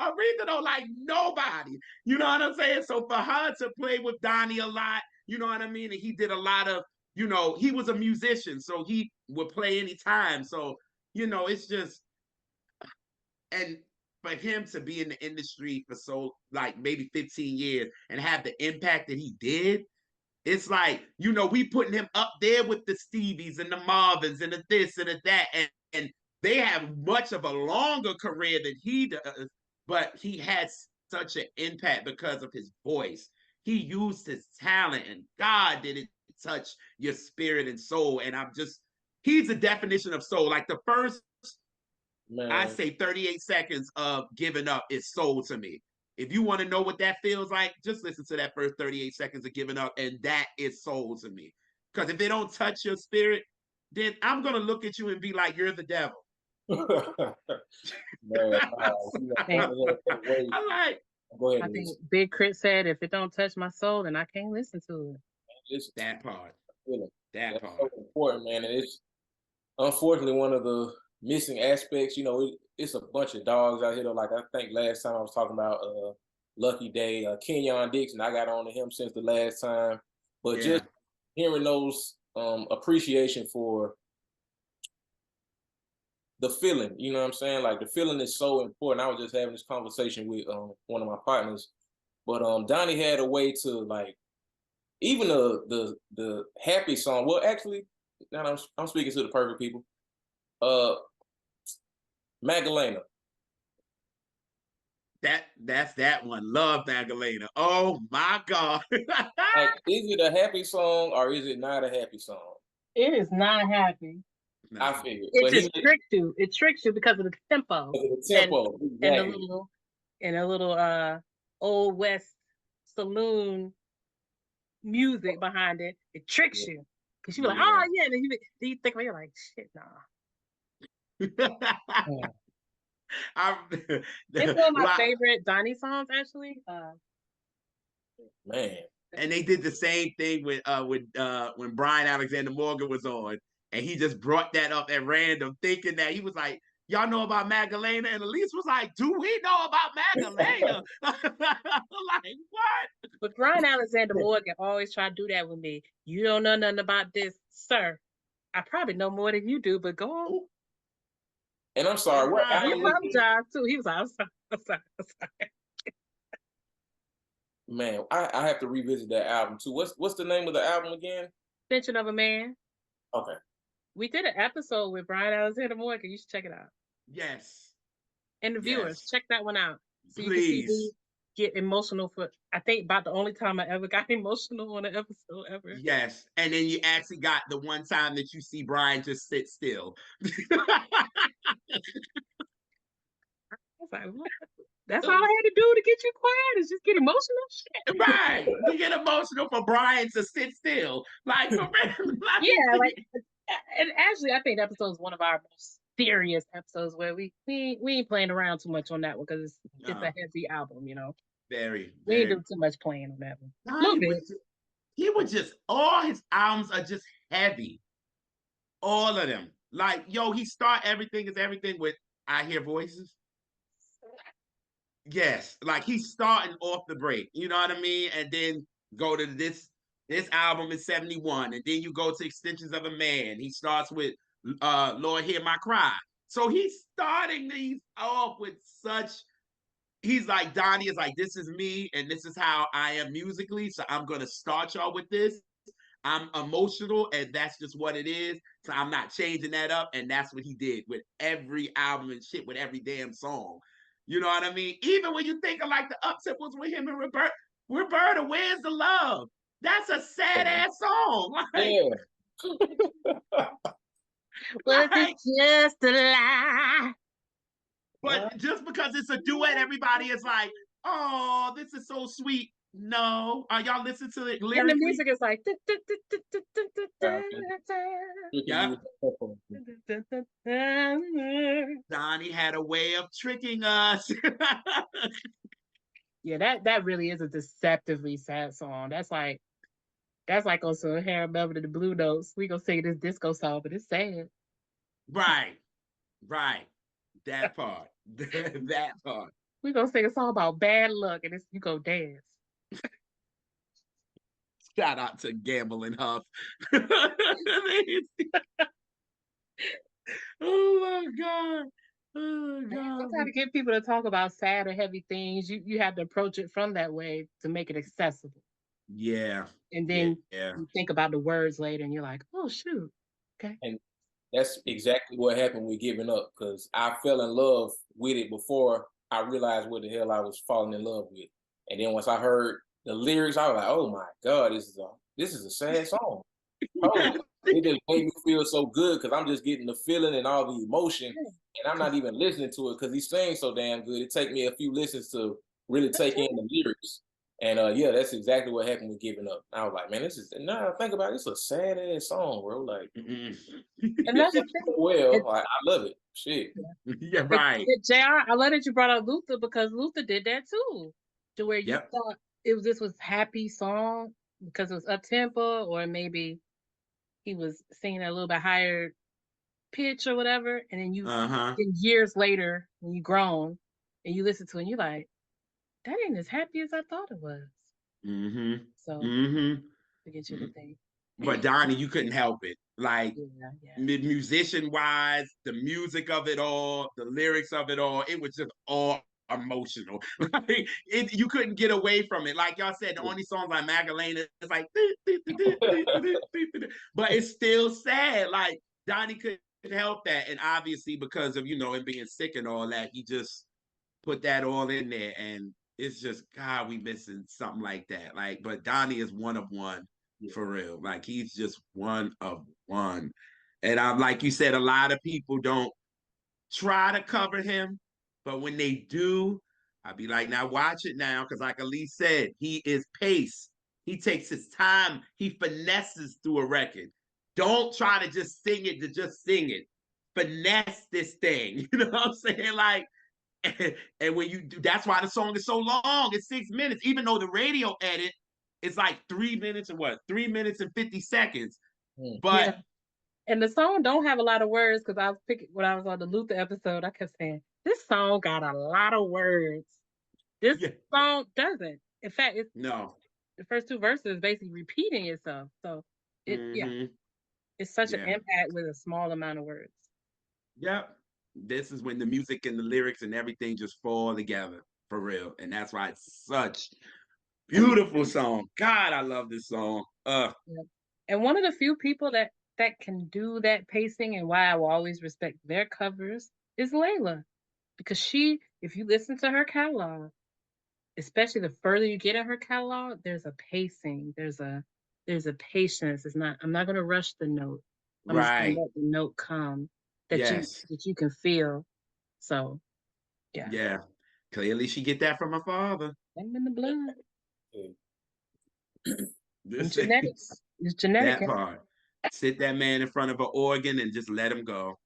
Aretha don't like nobody. You know what I'm saying? So for her to play with Donnie a lot, you know what I mean? And he did a lot of, he was a musician, so he would play anytime. So, it's just, and for him to be in the industry for so like maybe 15 years and have the impact that he did, it's like, we putting him up there with the Stevies and the Marvins and the this and the that, and they have much of a longer career than he does, but he had such an impact because of his voice. He used his talent, and God did it touch your spirit and soul. And he's the definition of soul. Like the first, I say 38 seconds of Giving Up is soul to me. If you want to know what that feels like, just listen to that first 38 seconds of Giving Up, and that is soul to me. Because if it don't touch your spirit, then I'm going to look at you and be like, you're the devil. Man, I think Big Crit said, if it don't touch my soul, then I can't listen to it. It's that part. That's so important, man. And it's unfortunately one of the missing aspects. It's a bunch of dogs out here. Like I think last time I was talking about Lucky Day, Kenyon Dixon. I got on to him since the last time, but just hearing those appreciation for the feeling, you know what I'm saying? Like the feeling is so important. I was just having this conversation with one of my partners, but Donnie had a way to like even the happy song. Well, actually, now I'm speaking to the perfect people. Magdalena. That's that one. Love Magdalena. Oh my God. Like, is it a happy song or is it not a happy song? It is not happy. No. I figured. It just tricks you. It tricks you because of the tempo. Exactly. And a little old West saloon music behind it. It tricks you. Because you be like, oh yeah. Then you think about it, you're like, shit, nah. It's one of my favorite Donnie songs, actually. Man. And they did the same thing with when Brian Alexander Morgan was on, and he just brought that up at random, thinking that he was like, y'all know about Magdalena? And Elise was like, do we know about Magdalena? Like, what? But Brian Alexander Morgan always try to do that with me. You don't know nothing about this, sir. I probably know more than you do, but go on. And I'm sorry. What? He apologized too. He was like, I'm sorry. Man, I have to revisit that album too. What's the name of the album again? Extension of a Man. Okay. We did an episode with Brian Alexander Morgan. You should check it out. Yes. And the viewers, check that one out. So Please. You can see me get emotional for, I think, about the only time I ever got emotional on an episode ever. Yes. And then you actually got the one time that you see Brian just sit still. I was like, what? That's all I had to do to get you quiet is just get emotional. Shit. Right. You get emotional for Brian to sit still. Like, for real. Yeah, like, and actually, I think that episode is one of our most serious episodes where we ain't playing around too much on that one because it's a heavy album, you know. Very, We ain't very. do too much playing on that one. A Donnie little bit. he would just, all his albums are just heavy. All of them. Like, yo, he start everything is everything with I Hear Voices. Yes, like he's starting off the break, you know what I mean? And then go to this album is 71, and then you go to Extensions of a Man. He starts with Lord Hear My Cry. So he's starting these off with such, he's like, Donnie is like, this is me and this is how I am musically. So I'm gonna start y'all with this. I'm emotional, and that's just what it is. So I'm not changing that up. And that's what he did with every album and shit, with every damn song. You know what I mean? Even when you think of like the up tempos with him and Roberta, Where's the Love? That's a sad ass song. Like, Yeah. Was it just a lie? But just because it's a duet, everybody is like, oh, this is so sweet. No. Are y'all listening to it lyrically? And the music is like. Yeah. Donnie had a way of tricking us. Yeah, that really is a deceptively sad song. That's like on some Hair Melvin and the Blue Notes. We gonna sing this disco song, but it's sad. Right. That part. That part. We gonna sing a song about bad luck, and you go dance. Shout out to Gamble and Huff. Oh my God. Oh God. Sometimes to get people to talk about sad or heavy things, you have to approach it from that way to make it accessible. Yeah. And then you think about the words later and you're like, oh shoot. Okay. And that's exactly what happened with Giving Up, because I fell in love with it before I realized what the hell I was falling in love with. And then once I heard the lyrics, I was like, oh my God, this is a sad song. Oh, it just made me feel so good because I'm just getting the feeling and all the emotion, and I'm not even listening to it because he's saying so damn good. It takes me a few listens to really take in the lyrics. And yeah, that's exactly what happened with Giving Up. I was like, man, now I think about it, it's a sad ass song, bro. Like, and that's the thing. Well, I love it. Shit. Yeah, right. JR, I love that you brought up Luther because Luther did that too. To where you thought this was happy song because it was up tempo, or maybe he was singing a little bit higher pitch or whatever, and then then years later when you grown and you listen to it and you're like, that ain't as happy as I thought it was. So to get you to think. But Donnie, you couldn't help it. Like musician wise, the music of it all, the lyrics of it all, it was just all emotional. Like you couldn't get away from it. Like y'all said, the only songs like Magdalena is like but it's still sad. Like Donnie couldn't help that. And obviously because of, him being sick and all that, he just put that all in there. And it's just, God, we missing something like that. Like, but Donnie is one of one for real. Like he's just one of one. And I'm like you said, a lot of people don't try to cover him, but when they do, I'll be like, now watch it now, because like Elise said, he is pace. He takes his time. He finesses through a record. Don't try to just sing it to just sing it. Finesse this thing. You know what I'm saying? Like, and when you do, that's why the song is so long. It's 6 minutes, even though the radio edit is like 3 minutes or what? 3 minutes and 50 seconds. But and the song don't have a lot of words because I was picking when I was on the Luther episode. I kept saying this song got a lot of words. This song doesn't. In fact, it's the first two verses basically repeating itself. So it's such an impact with a small amount of words. Yep. This is when the music and the lyrics and everything just fall together for real, and that's why it's such beautiful song. God, I love this song. And one of the few people that can do that pacing and why I will always respect their covers is Layla. Because if you listen to her catalog, especially the further you get in her catalog, there's a pacing, there's a patience. I'm not gonna rush the note. I'm just gonna let the note come that you can feel. So yeah. Clearly, she get that from her father. I'm in the blood. This Genetics. It's genetic. that part. Sit that man in front of an organ and just let him go.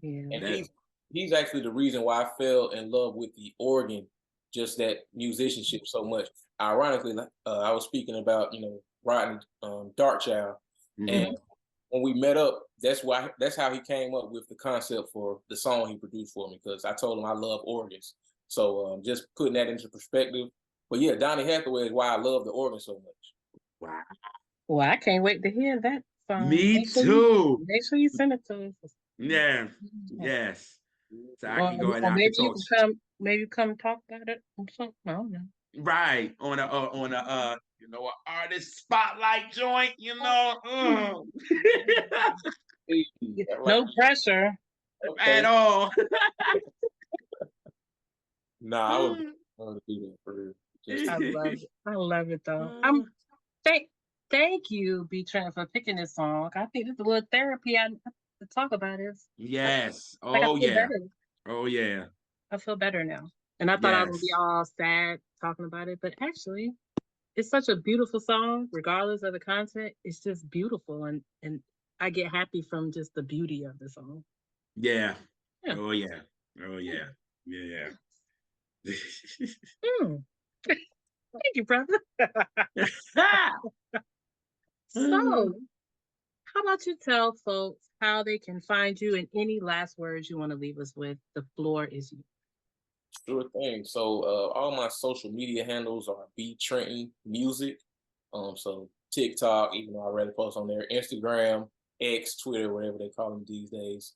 Yeah. And That- he's actually the reason why I fell in love with the organ, just that musicianship so much. Ironically, I was speaking about, writing Darkchild, and when we met up, that's how he came up with the concept for the song he produced for me, because I told him I love organs. So just putting that into perspective. But yeah, Donny Hathaway is why I love the organ so much. Wow. Well, I can't wait to hear that song. Me too. Make sure you send it to us. Yeah. Yes. So I can go and Or I maybe can you talk. can come. Maybe come talk about it or something. I don't know. Right on a an artist spotlight joint, No pressure. at all. Nah, I would love to do that for real. I love it. I love it though. Thank you, B Trent, for picking this song. I think this is a little therapy I to talk about it. Yes. Like Oh I feel yeah. better. Oh yeah. I feel better now. And I thought I would be Yes. all sad talking about it, but actually it's such a beautiful song, regardless of the content. It's just beautiful, and I get happy from just the beauty of the song. Yeah. Yeah. Oh yeah. Oh yeah. Yeah. Thank you, brother. So, how about you tell folks how they can find you and any last words you want to leave us with? The floor is you. Sure thing. So all my social media handles are B Trenton Music. So TikTok, even though I rather post on there, Instagram, X, Twitter, whatever they call them these days.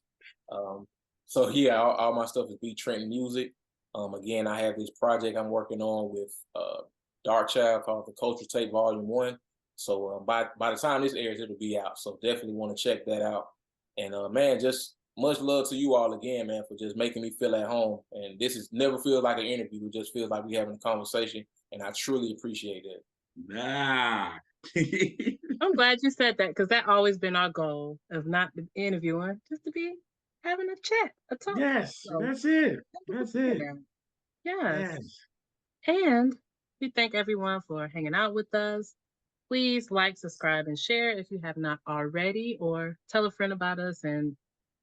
So yeah, all my stuff is B Trenton Music. Again, I have this project I'm working on with Darkchild called The Culture Tape Volume 1. So by the time this airs, it'll be out. So definitely want to check that out. And man, just much love to you all again, man, for just making me feel at home. And this is never feels like an interview. It just feels like we're having a conversation. And I truly appreciate it. Nah. I'm glad you said that, because that always been our goal of not interviewing, just to be having a chat, a talk. Yes, So, that's it. That's it. Yes. Yes. And we thank everyone for hanging out with us. Please like, subscribe, and share if you have not already, or tell a friend about us and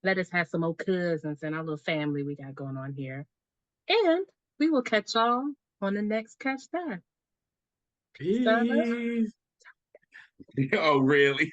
let us have some more cousins and our little family we got going on here. And we will catch y'all on the next Catch That. Peace. Oh, really?